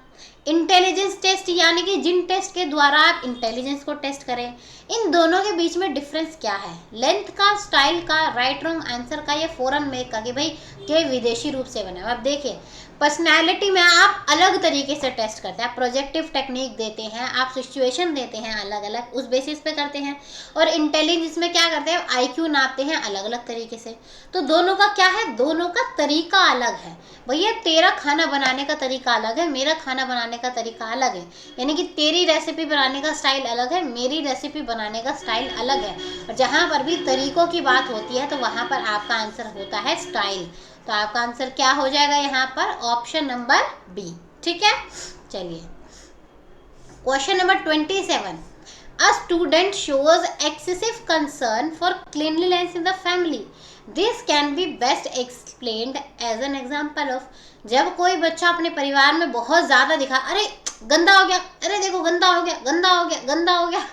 Speaker 1: इंटेलिजेंस टेस्ट यानी कि जिन टेस्ट के द्वारा आप इंटेलिजेंस को टेस्ट करें। इन दोनों के बीच में डिफरेंस क्या है? लेंथ का, स्टाइल का, राइट रॉन्ग आंसर का, या फोरन मेक का, कि भाई के विदेशी रूप से बना। अब देखिए, पर्सनैलिटी में आप अलग तरीके से टेस्ट करते हैं, आप प्रोजेक्टिव टेक्निक देते हैं, आप सिचुएशन देते हैं अलग अलग, उस बेसिस पे करते हैं। और इंटेलिजेंस में क्या करते हैं? आईक्यू नापते हैं अलग अलग तरीके से। तो दोनों का क्या है? दोनों का तरीका अलग है। भैया तेरा खाना बनाने का तरीका अलग है, मेरा खाना बनाने का तरीका अलग है, यानी कि तेरी रेसिपी बनाने का स्टाइल अलग है, मेरी रेसिपी बनाने का स्टाइल अलग है। और जहाँ पर भी तरीकों की बात होती है तो वहाँ पर आपका आंसर होता है स्टाइल। तो आपका आंसर क्या हो जाएगा यहाँ पर? Option number B. ठीक है, चलिए question number 27। A student shows excessive concern for cleanliness in the family. This can be best explained as an example of. जब कोई बच्चा अपने परिवार में बहुत ज़्यादा दिखा, अरे गंदा हो गया, अरे देखो गंदा हो गया, गंदा हो गया, गंदा हो गया,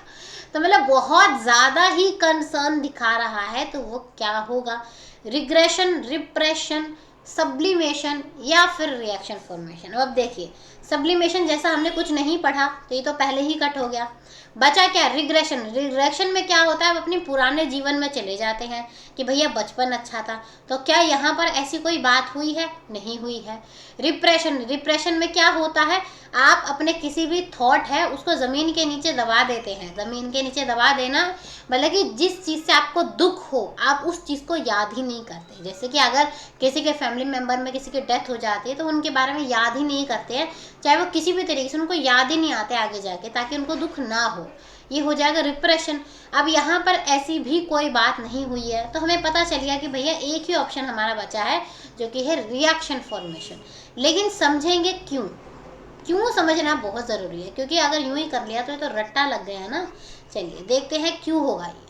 Speaker 1: तो मतलब बहुत ज़्यादा ही कंसर्न दिखा रहा है, तो वो क्या होगा? रिग्रेशन, रिप्रेशन, सब्लिमेशन, या फिर रिएक्शन फॉर्मेशन। अब देखिए, सब्लिमेशन जैसा हमने कुछ नहीं पढ़ा तो ये तो पहले ही कट हो गया। बचा क्या? रिग्रेशन। रिग्रेशन में क्या होता है? हम अपने पुराने जीवन में चले जाते हैं कि भैया बचपन अच्छा था। तो क्या यहाँ पर ऐसी कोई बात हुई है? नहीं हुई है। रिप्रेशन। रिप्रेशन में क्या होता है? आप अपने किसी भी थॉट है उसको ज़मीन के नीचे दबा देते हैं। ज़मीन के नीचे दबा देना मतलब कि जिस चीज़ से आपको दुख हो आप उस चीज़ को याद ही नहीं करते। जैसे कि अगर किसी के फैमिली मेम्बर में किसी की डेथ हो जाती है तो उनके बारे में याद ही नहीं करते हैं, चाहे वो किसी भी तरीके से, उनको याद ही नहीं आते आगे जाके, ताकि उनको दुख ना हो। ये हो जाएगा रिप्रेशन। अब यहाँ पर ऐसी भी कोई बात नहीं हुई है, तो हमें पता चल गया कि भैया एक ही ऑप्शन हमारा बचा है जो कि है रिएक्शन फॉर्मेशन। लेकिन समझेंगे क्यों, क्यों समझना बहुत ज़रूरी है, क्योंकि अगर यूं ही कर लिया तो ये तो रट्टा लग गया है ना। चलिए देखते हैं क्यों होगा ये।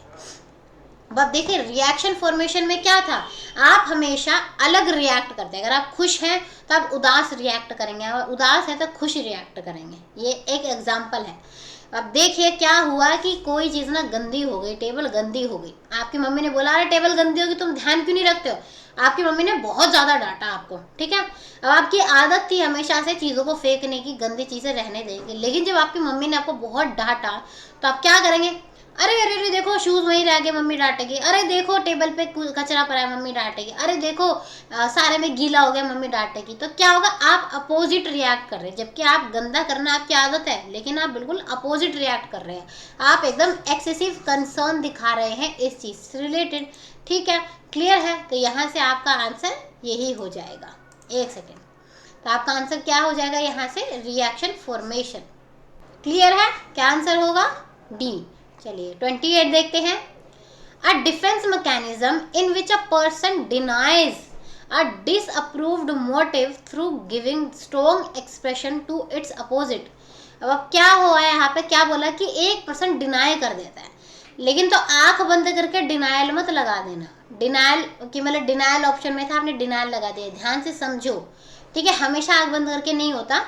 Speaker 1: अब देखिए रिएक्शन फॉर्मेशन में क्या था, आप हमेशा अलग रिएक्ट करते हैं। अगर आप खुश हैं तो आप उदास रिएक्ट करेंगे, और उदास है तो खुश रिएक्ट करेंगे। ये एक एग्जाम्पल है। अब देखिए क्या हुआ कि कोई चीज़ ना गंदी हो गई, टेबल गंदी हो गई। आपकी मम्मी ने बोला अरे टेबल गंदी होगी, तुम ध्यान क्यों नहीं रखते हो। आपकी मम्मी ने बहुत ज़्यादा डांटा आपको, ठीक है। अब आपकी आदत थी हमेशा से चीज़ों को फेंकने की, गंदी चीज़ें रहने देंगे। लेकिन जब आपकी मम्मी ने आपको बहुत डांटा तो आप क्या करेंगे, अरे अरे अरे देखो शूज़ वहीं रह गए, मम्मी डांटेगी। अरे देखो टेबल पे कचरा पड़ा है, मम्मी डांटेगी। अरे देखो सारे में गीला हो गया, मम्मी डांटेगी। तो क्या होगा, आप अपोजिट रिएक्ट कर रहे हैं। जबकि आप गंदा करना आपकी आदत है, लेकिन आप बिल्कुल अपोजिट रिएक्ट कर रहे हैं। आप एकदम एक्सेसिव कंसर्न दिखा रहे हैं इस चीज़ से रिलेटेड, ठीक है। क्लियर है, तो यहाँ से आपका आंसर यही हो जाएगा। एक सेकेंड, तो आपका आंसर क्या हो जाएगा यहाँ से, रिएक्शन फॉर्मेशन। क्लियर है, क्या आंसर होगा, डी। चलिए 28 देखते हैं। A defence mechanism in which a person denies a disapproved motive through giving strong expression to its opposite. अब क्या हुआ है यहाँ पे, क्या बोला कि एक पर्सन डिनाई कर देता है, लेकिन तो आंख बंद करके डिनायल मत लगा देना। डिनायल की मतलब डिनायल ऑप्शन में था, आपने डिनायल लगा दिया। ध्यान से समझो, ठीक है। हमेशा आंख बंद करके नहीं होता,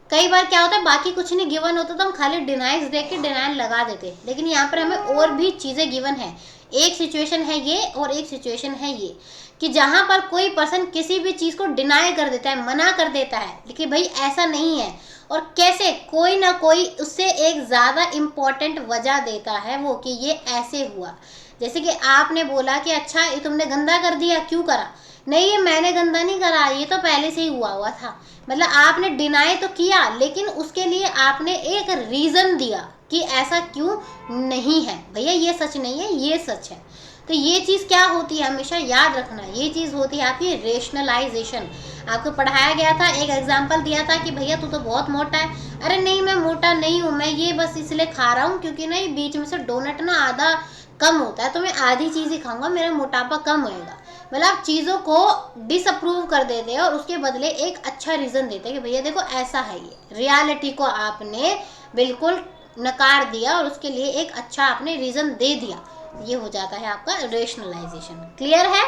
Speaker 1: कई बार क्या होता है बाकी कुछ नहीं गिवन होता तो हम खाली डिनाइज देख के डिनाइल लगा देते। लेकिन यहाँ पर हमें और भी चीज़ें गिवन है। एक सिचुएशन है ये और एक सिचुएशन है ये, कि जहाँ पर कोई पर्सन किसी भी चीज़ को डिनाई कर देता है, मना कर देता है, लेकिन भाई ऐसा नहीं है, और कैसे कोई ना कोई उससे एक ज़्यादा इम्पोर्टेंट वजह देता है वो, कि ये ऐसे हुआ। जैसे कि आपने बोला कि अच्छा ये तुमने गंदा कर दिया, क्यों करा, नहीं ये मैंने गंदा नहीं करा, ये तो पहले से ही हुआ था। मतलब आपने डिनाई तो किया, लेकिन उसके लिए आपने एक रीज़न दिया कि ऐसा क्यों नहीं है, भैया ये सच नहीं है, ये सच है। तो ये चीज़ क्या होती है, हमेशा याद रखना, ये चीज़ होती है आपकी रेशनलाइजेशन। आपको पढ़ाया गया था, एक एग्जाम्पल दिया था कि भैया तू तो बहुत मोटा है। अरे नहीं मैं मोटा नहीं हूँ, मैं ये बस इसलिए खा रहा हूँ क्योंकि ना ये बीच में से डोनट ना आधा कम होता है, तो मैं आधी चीज़ ही खाऊंगा, मेरा मोटापा कम होएगा। मतलब आप चीज़ों को डिसअप्रूव कर देते हैं और उसके बदले एक अच्छा रीज़न देते हैं कि भैया देखो ऐसा है। ये रियलिटी को आपने बिल्कुल नकार दिया और उसके लिए एक अच्छा आपने रीज़न दे दिया। ये हो जाता है आपका रेशनलाइजेशन। क्लियर है,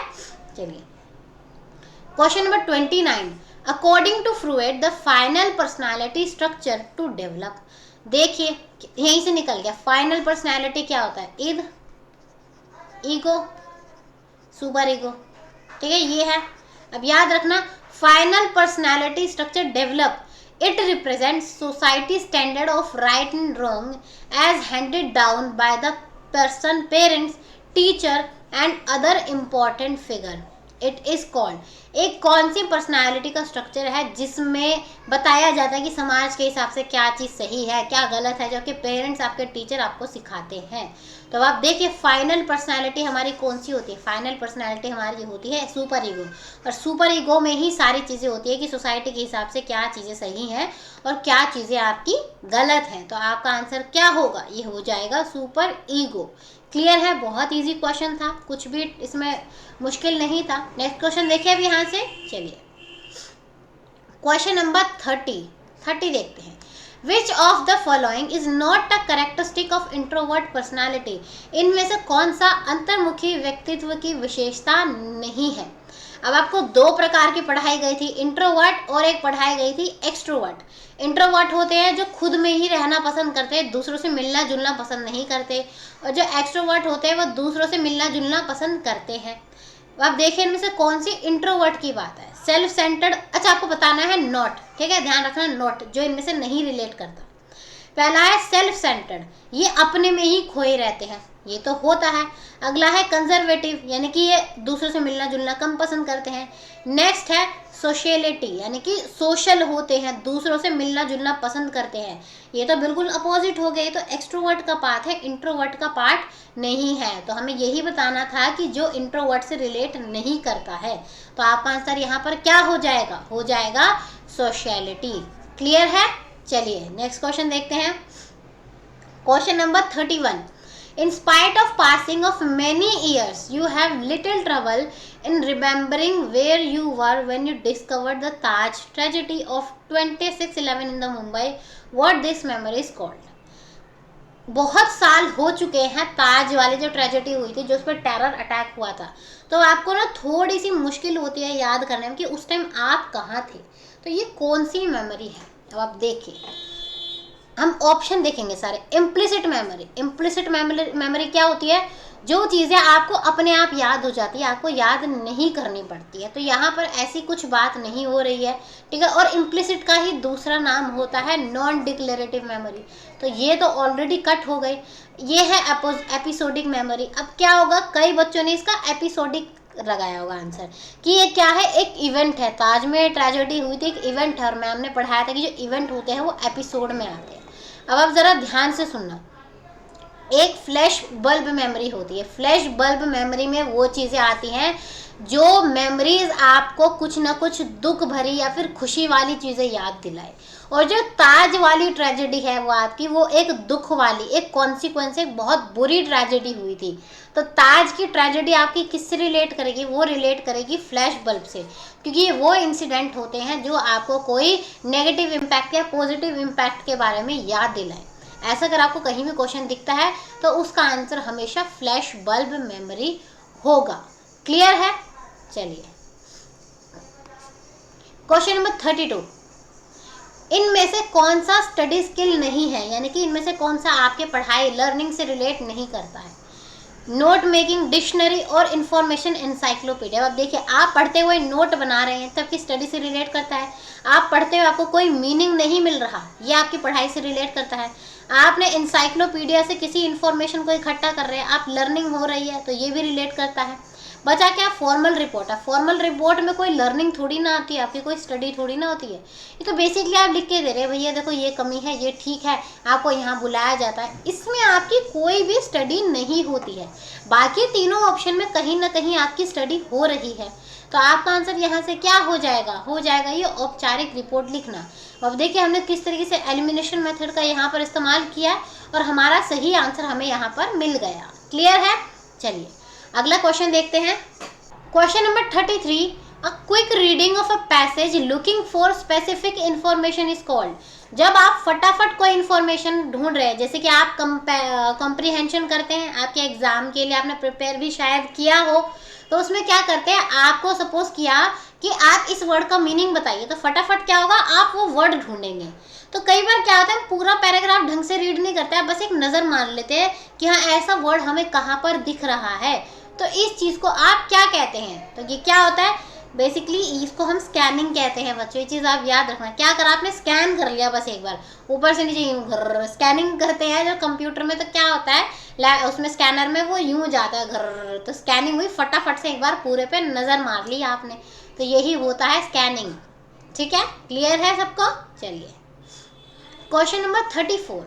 Speaker 1: चलिए question number 29। According to Freud the final personality structure to develop. देखिए यहीं से निकल गया, फाइनल पर्सनालिटी क्या होता है, ईद, ईगो, सुपर ईगो, ठीक है ये है। अब याद रखना, final personality structure develop, it represents society standard of right and wrong as handed down by the person, parents, teacher and other important figure. It is called, एक कौन सी पर्सनालिटी का स्ट्रक्चर है जिसमें बताया जाता है कि समाज के हिसाब से क्या चीज़ सही है क्या गलत है, जो कि पेरेंट्स आपके टीचर आपको सिखाते हैं। तो आप देखिए फाइनल पर्सनालिटी हमारी कौन सी होती है, फाइनल पर्सनालिटी हमारी होती है सुपर ईगो। और सुपर ईगो में ही सारी चीज़ें होती है कि सोसाइटी के हिसाब से क्या चीज़ें सही हैं और क्या चीज़ें आपकी गलत हैं। तो आपका आंसर क्या होगा, ये हो जाएगा सुपर ईगो। क्लियर है, बहुत इजी क्वेश्चन था, कुछ भी इसमें मुश्किल नहीं था। नेक्स्ट क्वेश्चन देखिए अब यहाँ से, चलिए क्वेश्चन नंबर 30 देखते हैं। विच of the following is not a characteristic of introvert personality. इनमें से कौन सा अंतर्मुखी व्यक्तित्व की विशेषता नहीं है। अब आपको दो प्रकार की पढ़ाई गई थी, इंट्रोवर्ट और एक पढ़ाई गई थी एक्सट्रोवर्ट। इंट्रोवर्ट होते हैं जो खुद में ही रहना पसंद करते हैं, दूसरों से मिलना जुलना पसंद नहीं करते, और जो एक्सट्रोवर्ट होते हैं वो दूसरों से मिलना जुलना पसंद करते हैं। अब देखिए इनमें से कौन सी इंट्रोवर्ट की बात है, सेल्फ सेंटर्ड, अच्छा आपको बताना है नॉट, ठीक है ध्यान रखना नॉट, जो इनमें से नहीं रिलेट करता। पहला है सेल्फ सेंटर्ड, ये अपने में ही खोए रहते हैं, ये तो होता है। अगला है कंजर्वेटिव, यानी कि ये दूसरों से मिलना जुलना कम पसंद करते हैं। नेक्स्ट है सोशलिटी, यानी कि सोशल होते हैं, दूसरों से मिलना जुलना पसंद करते हैं। ये तो बिल्कुल अपोजिट हो गए, तो एक्सट्रोवर्ट का पार्ट है, इंट्रोवर्ट का पार्ट नहीं है। तो हमें यही बताना था कि जो इंट्रोवर्ट से रिलेट नहीं करता है। तो आपका आंसर यहाँ पर क्या हो जाएगा, हो जाएगा सोशलिटी। क्लियर है, चलिए नेक्स्ट क्वेश्चन देखते हैं। Question number 31, in spite of passing of many years you have little trouble in remembering where you were when you discovered the Taj tragedy of 26/11 in the Mumbai. What this memory is called? बहुत साल हो चुके हैं ताज वाली जो tragedy हुई थी, जो उस पर टेरर अटैक हुआ था, तो आपको ना थोड़ी सी मुश्किल होती है याद करने में कि उस टाइम आप कहाँ थे। तो ये कौन सी मेमोरी है, अब आप देखिए, हम ऑप्शन देखेंगे सारे। इम्प्लिसिट मेमोरी, इम्प्लिसिट मेमोरी क्या होती है, जो चीज़ें आपको अपने आप याद हो जाती है, आपको याद नहीं करनी पड़ती है। तो यहाँ पर ऐसी कुछ बात नहीं हो रही है, ठीक है। और इम्प्लिसिट का ही दूसरा नाम होता है नॉन डिक्लेरेटिव मेमोरी, तो ये तो ऑलरेडी कट हो गई। ये है एपिसोडिक मेमोरी। अब क्या होगा, कई बच्चों ने इसका एपिसोडिक लगाया होगा आंसर कि ये क्या है, एक इवेंट है, ताज में ट्रेजेडी हुई थी, एक इवेंट है, और मैम ने पढ़ाया था कि जो इवेंट होते हैं वो एपिसोड में आते हैं। अब आप ज़रा ध्यान से सुनना, एक फ्लैश बल्ब मेमोरी होती है। फ्लैश बल्ब मेमोरी में वो चीज़ें आती हैं जो मेमोरीज आपको कुछ ना कुछ दुख भरी या फिर खुशी वाली चीज़ें याद दिलाए। और जो ताज वाली ट्रेजेडी है वो आपकी, वो एक दुख वाली, एक कॉन्सिक्वेंस, एक बहुत बुरी ट्रेजेडी हुई थी। तो ताज की ट्रेजेडी आपकी किससे रिलेट करेगी, वो रिलेट करेगी फ्लैश बल्ब से, क्योंकि ये वो इंसिडेंट होते हैं जो आपको कोई नेगेटिव इम्पैक्ट या पॉजिटिव इम्पैक्ट के बारे में याद दिलाए। ऐसा अगर आपको कहीं भी क्वेश्चन दिखता है तो उसका आंसर हमेशा फ्लैश बल्ब मेमोरी होगा। क्लियर है? चलिए क्वेश्चन नंबर 32, इनमें से कौन सा स्टडी स्किल नहीं है, यानी कि इनमें से कौन सा आपके पढ़ाई लर्निंग से रिलेट नहीं करता है। नोट मेकिंग, डिक्शनरी और इंफॉर्मेशन एनसाइक्लोपीडिया। अब देखिए, आप पढ़ते हुए नोट बना रहे हैं तब की स्टडी से रिलेट करता है। आप पढ़ते हुए आपको कोई मीनिंग नहीं मिल रहा, ये आपकी पढ़ाई से रिलेट करता है। आपने इंसाइक्लोपीडिया से किसी इन्फॉर्मेशन को इकट्ठा कर रहे हैं, आप लर्निंग हो रही है, तो ये भी रिलेट करता है। बचा क्या, फॉर्मल रिपोर्ट है। फॉर्मल रिपोर्ट में कोई लर्निंग थोड़ी ना आती है, आपकी कोई स्टडी थोड़ी ना होती है। ये तो बेसिकली आप लिख के दे रहे हैं, भैया देखो ये कमी है, ये ठीक है, आपको यहाँ बुलाया जाता है, इसमें आपकी कोई भी स्टडी नहीं होती है। बाकी तीनों ऑप्शन में कहीं ना कहीं आपकी स्टडी हो रही है। तो आपका आंसर यहाँ से क्या हो जाएगा ये औपचारिक रिपोर्ट लिखना। अब देखिए हमने किस तरीके से एलिमिनेशन मेथड का यहाँ पर इस्तेमाल किया और हमारा सही आंसर हमें यहाँ पर मिल गया। क्लियर है? चलिए अगला क्वेश्चन देखते हैं। Question number 33, a quick reading of a passage looking for specific information is called. जब आप फटाफट कोई इन्फॉर्मेशन ढूंढ रहे हैं, जैसे कि आप कंप्रीहेंशन करते हैं, आपके एग्जाम के लिए आपने प्रिपेयर भी शायद किया हो, तो उसमें क्या करते हैं, आपको सपोज किया कि आप इस वर्ड का मीनिंग बताइए, तो फटाफट क्या होगा, आप वो वर्ड ढूंढेंगे। तो कई बार क्या होता है, पूरा पैराग्राफ ढंग से रीड नहीं करते, आप बस एक नज़र मार लेते हैं कि हाँ ऐसा वर्ड हमें कहाँ पर दिख रहा है। तो इस चीज़ को आप क्या कहते हैं, तो ये क्या होता है, बेसिकली इसको हम स्कैनिंग कहते हैं बच्चों। ये चीज़ आप याद रखना। क्या करा आपने, स्कैन कर लिया बस एक बार, ऊपर से नीचे यूँ स्कैनिंग करते हैं जो कंप्यूटर में, तो क्या होता है उसमें स्कैनर में वो यूँ जाता है घर, तो स्कैनिंग हुई, फटाफट से एक बार पूरे पे नज़र मार ली आपने, तो यही होता है स्कैनिंग। ठीक है, क्लियर है सबको? चलिए question number 34,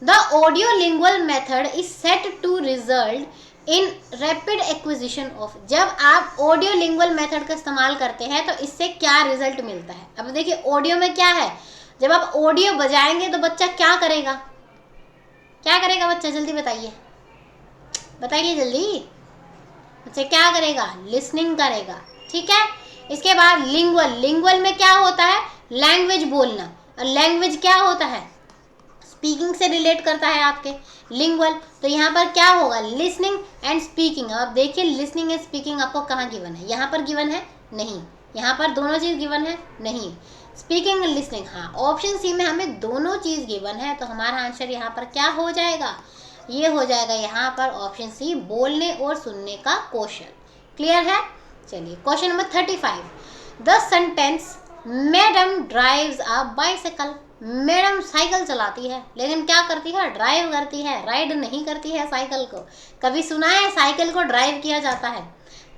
Speaker 1: the audio lingual method is set to result in rapid acquisition of. जब आप ऑडियो लिंगुअल मेथड का इस्तेमाल करते हैं तो इससे क्या रिजल्ट मिलता है। अब देखिए ऑडियो में क्या है, जब आप ऑडियो बजाएंगे तो बच्चा क्या करेगा, क्या करेगा बच्चा, जल्दी बताइए, बताइए जल्दी, बच्चा क्या करेगा, लिसनिंग करेगा। ठीक है, इसके बाद लिंगुअल, लिंगुअल में क्या होता है, लैंग्वेज बोलना, और लैंग्वेज क्या होता है, स्पीकिंग से रिलेट करता है आपके लिंगुअल। तो यहाँ पर क्या होगा, लिसनिंग एंड स्पीकिंग। अब देखिए लिसनिंग एंड स्पीकिंग आपको कहाँ गिवन है, यहाँ पर गिवन है नहीं, यहाँ पर दोनों चीज़ गिवन है नहीं, स्पीकिंग एंड लिसनिंग हाँ, ऑप्शन सी में हमें दोनों चीज़ गिवन है। तो हमारा आंसर यहाँ पर क्या हो जाएगा, ये हो जाएगा यहाँ पर ऑप्शन सी, बोलने और सुनने का कौशल। क्लियर है? चलिए question number 35, the sentence madam drives a bicycle. Madam cycle चलाती है लेकिन क्या करती है, ड्राइव करती है, राइड नहीं करती है साइकिल को। कभी सुना है साइकिल को ड्राइव किया जाता है?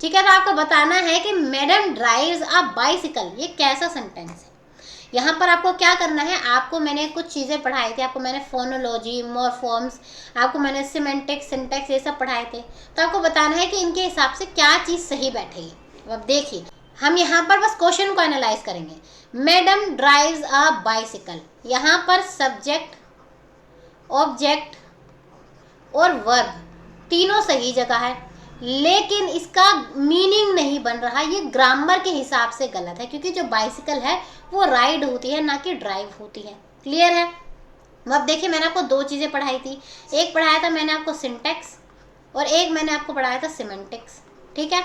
Speaker 1: ठीक है, तो आपको बताना है कि मैडम ड्राइव्स अ बाइसाइकिल ये कैसा सेंटेंस है। यहाँ पर आपको क्या करना है, आपको मैंने कुछ चीज़ें पढ़ाई थी, आपको मैंने फोनोलॉजी, मॉर्फॉर्म्स, आपको मैंने सिमेंटिक्स, सिंटैक्स ये सब पढ़ाए थे। तो आपको बताना है कि इनके हिसाब से क्या चीज़ सही बैठेगी। अब देखिए हम यहाँ पर बस क्वेश्चन को एनालाइज करेंगे। मैडम ड्राइव्स अ बाइसाइकिल, यहाँ पर सब्जेक्ट, ऑब्जेक्ट, और वर्ब तीनों सही जगह है, लेकिन इसका मीनिंग नहीं बन रहा। ये ग्रामर के हिसाब से गलत है, क्योंकि जो बाइसिकल है वो राइड होती है, ना कि ड्राइव होती है। क्लियर है? अब देखिए, मैंने आपको दो चीज़ें पढ़ाई थी। एक पढ़ाया था मैंने आपको सिंटैक्स, और एक मैंने आपको पढ़ाया था सिमेंटिक्स। ठीक है,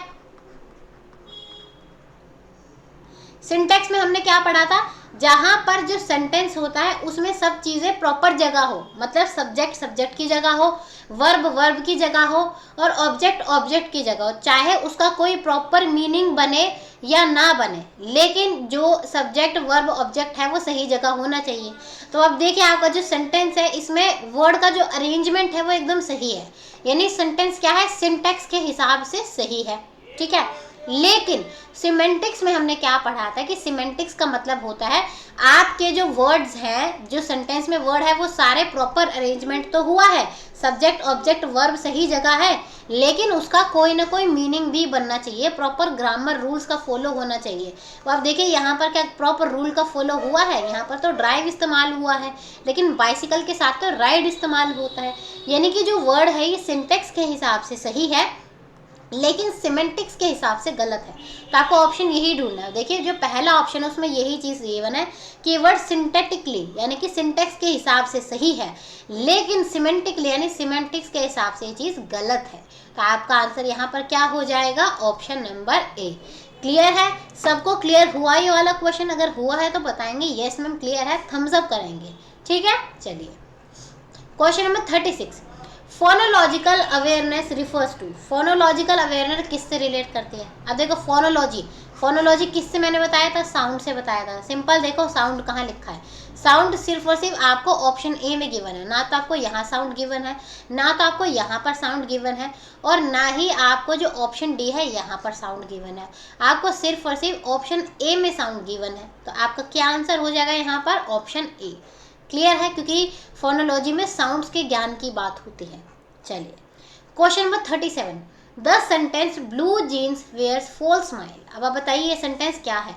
Speaker 1: सिंटैक्स में हमने क्या पढ़ा था, जहां पर जो सेंटेंस होता है उसमें सब चीज़ें प्रॉपर जगह हो, मतलब सब्जेक्ट सब्जेक्ट की जगह हो, वर्ब वर्ब की जगह हो, और ऑब्जेक्ट ऑब्जेक्ट की जगह हो, चाहे उसका कोई प्रॉपर मीनिंग बने या ना बने, लेकिन जो सब्जेक्ट वर्ब ऑब्जेक्ट है वो सही जगह होना चाहिए। तो अब देखिए, आपका जो सेंटेंस है इसमें वर्ड का जो अरेंजमेंट है वो एकदम सही है, यानी सेंटेंस क्या है, सिंटैक्स के हिसाब से सही है। ठीक है, लेकिन सिमेंटिक्स में हमने क्या पढ़ा था कि सिमेंटिक्स का मतलब होता है आपके जो वर्ड्स हैं, जो सेंटेंस में वर्ड है वो सारे प्रॉपर अरेंजमेंट तो हुआ है, सब्जेक्ट ऑब्जेक्ट वर्ब सही जगह है, लेकिन उसका कोई ना कोई मीनिंग भी बनना चाहिए, प्रॉपर ग्रामर रूल्स का फॉलो होना चाहिए। तो आप देखिए यहाँ पर क्या प्रॉपर रूल का फॉलो हुआ है, यहाँ पर तो ड्राइव इस्तेमाल हुआ है, लेकिन बाइसिकल के साथ तो राइड इस्तेमाल होता है, यानी कि जो वर्ड है ये सिंटेक्स के हिसाब से सही है, लेकिन सिमेंटिक्स के हिसाब से गलत है। तो आपको ऑप्शन यही ढूंढना है। देखिए, जो पहला ऑप्शन है उसमें यही चीज़ गिवन है कि वर्ड सिंटेटिकली यानी कि सिंटेक्स के हिसाब से सही है, लेकिन सिमेंटिकली यानी सिमेंटिक्स के हिसाब से ये चीज़ गलत है। तो आपका आंसर यहाँ पर क्या हो जाएगा, ऑप्शन नंबर ए। क्लियर है? सबको क्लियर हुआ ये वाला क्वेश्चन? अगर हुआ है तो बताएंगे यस मैम क्लियर है, थम्स अप करेंगे। ठीक है, चलिए question number 36, phonological awareness refers to. Phonological awareness किससे रिलेट करती है? अब देखो, फोनोलॉजी, फोनोलॉजी किससे मैंने बताया था, साउंड से बताया था। सिंपल, देखो साउंड कहाँ लिखा है, साउंड सिर्फ और सिर्फ आपको ऑप्शन ए में गिवन है, ना तो आपको यहाँ साउंड गिवन है, ना तो आपको यहाँ पर साउंड गिवन है, और ना ही आपको जो ऑप्शन डी है यहाँ पर साउंड गिवन है। आपको सिर्फ और सिर्फ ऑप्शन ए में साउंड गिवन है, तो आपका क्या आंसर हो जाएगा यहाँ पर, ऑप्शन ए। क्लियर है? क्योंकि फोनोलॉजी में साउंड्स के ज्ञान की बात होती है। चलिए question number 37, the sentence blue jeans wears fall smile. अब आप बताइए ये सेंटेंस क्या है।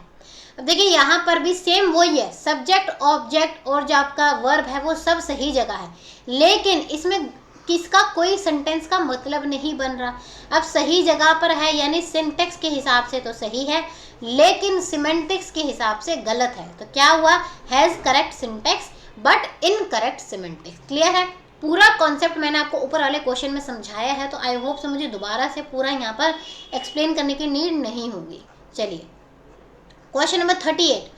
Speaker 1: अब देखिए, यहाँ पर भी सेम वही है, सब्जेक्ट ऑब्जेक्ट और जो आपका वर्ब है वो सब सही जगह है, लेकिन इसमें किसका कोई सेंटेंस का मतलब नहीं बन रहा। अब सही जगह पर है यानी सिंटेक्स के हिसाब से तो सही है, लेकिन सिमेंटिक्स के हिसाब से गलत है। तो क्या हुआ, has correct syntax but incorrect semantics. Clear है? पूरा कॉन्सेप्ट मैंने आपको ऊपर वाले क्वेश्चन में समझाया है, तो आई होप से मुझे दोबारा से पूरा यहाँ पर एक्सप्लेन करने की नीड नहीं होगी। चलिए question number 38,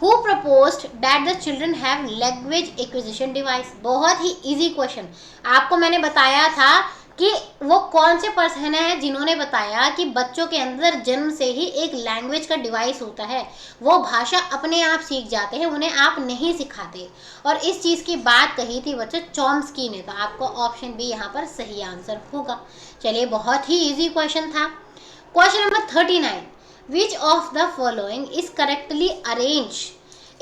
Speaker 1: who proposed that the children have language acquisition device. बहुत ही इजी क्वेश्चन। आपको मैंने बताया था कि वो कौन से पर्सन हैं जिन्होंने बताया कि बच्चों के अंदर जन्म से ही एक लैंग्वेज का डिवाइस होता है, वो भाषा अपने आप सीख जाते हैं, उन्हें आप नहीं सिखाते। और इस चीज़ की बात कही थी बच्चों चॉम्स्की ने, तो आपको ऑप्शन बी यहाँ पर सही आंसर होगा। चलिए, बहुत ही इजी क्वेश्चन था। Question number 39, which of the following is correctly arrange.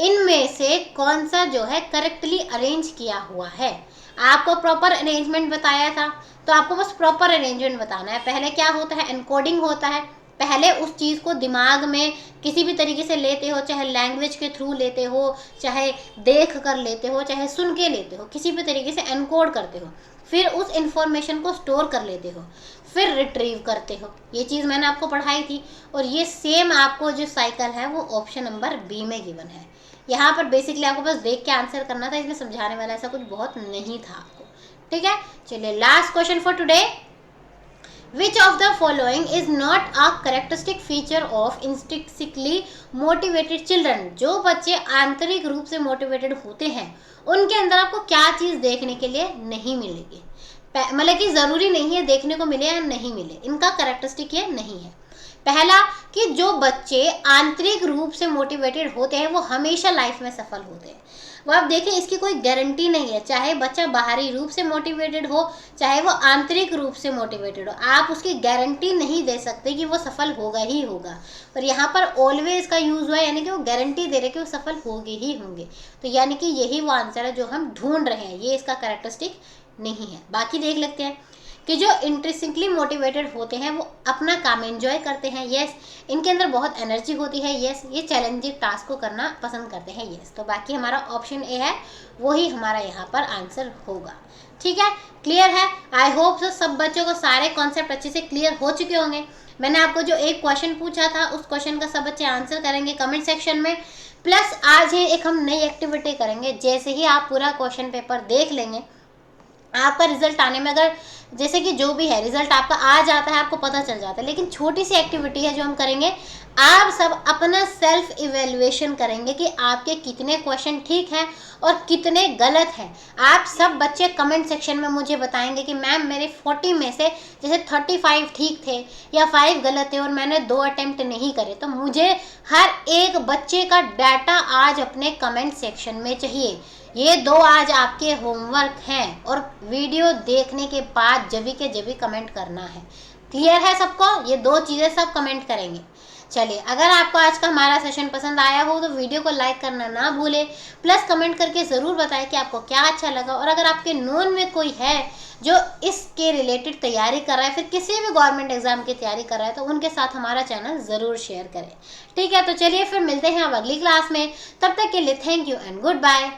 Speaker 1: इनमें से कौन सा जो है करेक्टली अरेंज किया हुआ है। आपको प्रॉपर अरेंजमेंट बताया था, तो आपको बस प्रॉपर अरेंजमेंट बताना है। पहले क्या होता है, एनकोडिंग होता है, पहले उस चीज़ को दिमाग में किसी भी तरीके से लेते हो, चाहे लैंग्वेज के थ्रू लेते हो, चाहे देख कर लेते हो, चाहे सुन के लेते हो, किसी भी तरीके से एनकोड करते हो, फिर उस इंफॉर्मेशन को स्टोर कर लेते हो, फिर रिट्रीव करते हो। ये चीज़ मैंने आपको पढ़ाई थी, और ये सेम आपको जो साइकिल है वो ऑप्शन नंबर बी में गिवन है। यहाँ पर बेसिकली आपको बस देख के आंसर करना था, इसमें समझाने वाला ऐसा कुछ बहुत नहीं था आपको। ठीक है, चलिए last question for today, which of the following is not a characteristic feature of intrinsically motivated children. जो बच्चे आंतरिक रूप से मोटिवेटेड होते हैं उनके अंदर आपको क्या चीज़ देखने के लिए नहीं मिलेगी, मतलब कि ज़रूरी नहीं है देखने को मिले या नहीं मिले, इनका करेक्टरिस्टिक ये नहीं है। पहला कि जो बच्चे आंतरिक रूप से मोटिवेटेड होते हैं वो हमेशा लाइफ में सफल होते हैं। वो आप देखें, इसकी कोई गारंटी नहीं है, चाहे बच्चा बाहरी रूप से मोटिवेटेड हो, चाहे वो आंतरिक रूप से मोटिवेटेड हो, आप उसकी गारंटी नहीं दे सकते कि वो सफल होगा ही होगा। पर यहाँ पर ऑलवेज का यूज़ हुआ है, यानी कि वो गारंटी दे रहे कि वो सफल होंगे ही होंगे। तो यानी कि यही वो आंसर है जो हम ढूंढ रहे हैं, ये इसका कैरेक्टरिस्टिक नहीं है। बाकी देख लेते हैं कि जो इंट्रिंसिकली मोटिवेटेड होते हैं वो अपना काम एंजॉय करते हैं, यस, इनके अंदर बहुत एनर्जी होती है, यस, ये चैलेंजिंग टास्क को करना पसंद करते हैं, यस। तो बाकी हमारा ऑप्शन ए है, वही हमारा यहाँ पर आंसर होगा। ठीक है, क्लियर है? आई होप सो सब बच्चों को सारे कॉन्सेप्ट अच्छे से क्लियर हो चुके होंगे। मैंने आपको जो एक क्वेश्चन पूछा था उस क्वेश्चन का सब बच्चे आंसर करेंगे कमेंट सेक्शन में। प्लस आज ही एक हम नई एक्टिविटी करेंगे, जैसे ही आप पूरा क्वेश्चन पेपर देख लेंगे आपका रिजल्ट आने में, अगर जैसे कि जो भी है रिजल्ट आपका आ जाता है, आपको पता चल जाता है, लेकिन छोटी सी एक्टिविटी है जो हम करेंगे, आप सब अपना सेल्फ इवेल्युएशन करेंगे कि आपके कितने क्वेश्चन ठीक हैं और कितने गलत हैं। आप सब बच्चे कमेंट सेक्शन में मुझे बताएंगे कि मैम मेरे 40 में से जैसे 35 ठीक थे या 5 गलत थे और मैंने 2 अटेम्प्ट नहीं करे। तो मुझे हर एक बच्चे का डाटा आज अपने कमेंट सेक्शन में चाहिए। ये 2 आज आपके होमवर्क हैं और वीडियो देखने के बाद जभी के जभी कमेंट करना है। क्लियर है सबको? ये 2 चीज़ें सब कमेंट करेंगे। चलिए, अगर आपको आज का हमारा सेशन पसंद आया हो तो वीडियो को लाइक करना ना भूलें, प्लस कमेंट करके ज़रूर बताएं कि आपको क्या अच्छा लगा। और अगर आपके नोन में कोई है जो इसके रिलेटेड तैयारी कर रहा है, फिर किसी भी गवर्नमेंट एग्जाम की तैयारी कर रहा है, तो उनके साथ हमारा चैनल ज़रूर शेयर करें। ठीक है, तो चलिए फिर मिलते हैं अब अगली क्लास में। तब तक के लिए thank you and good bye.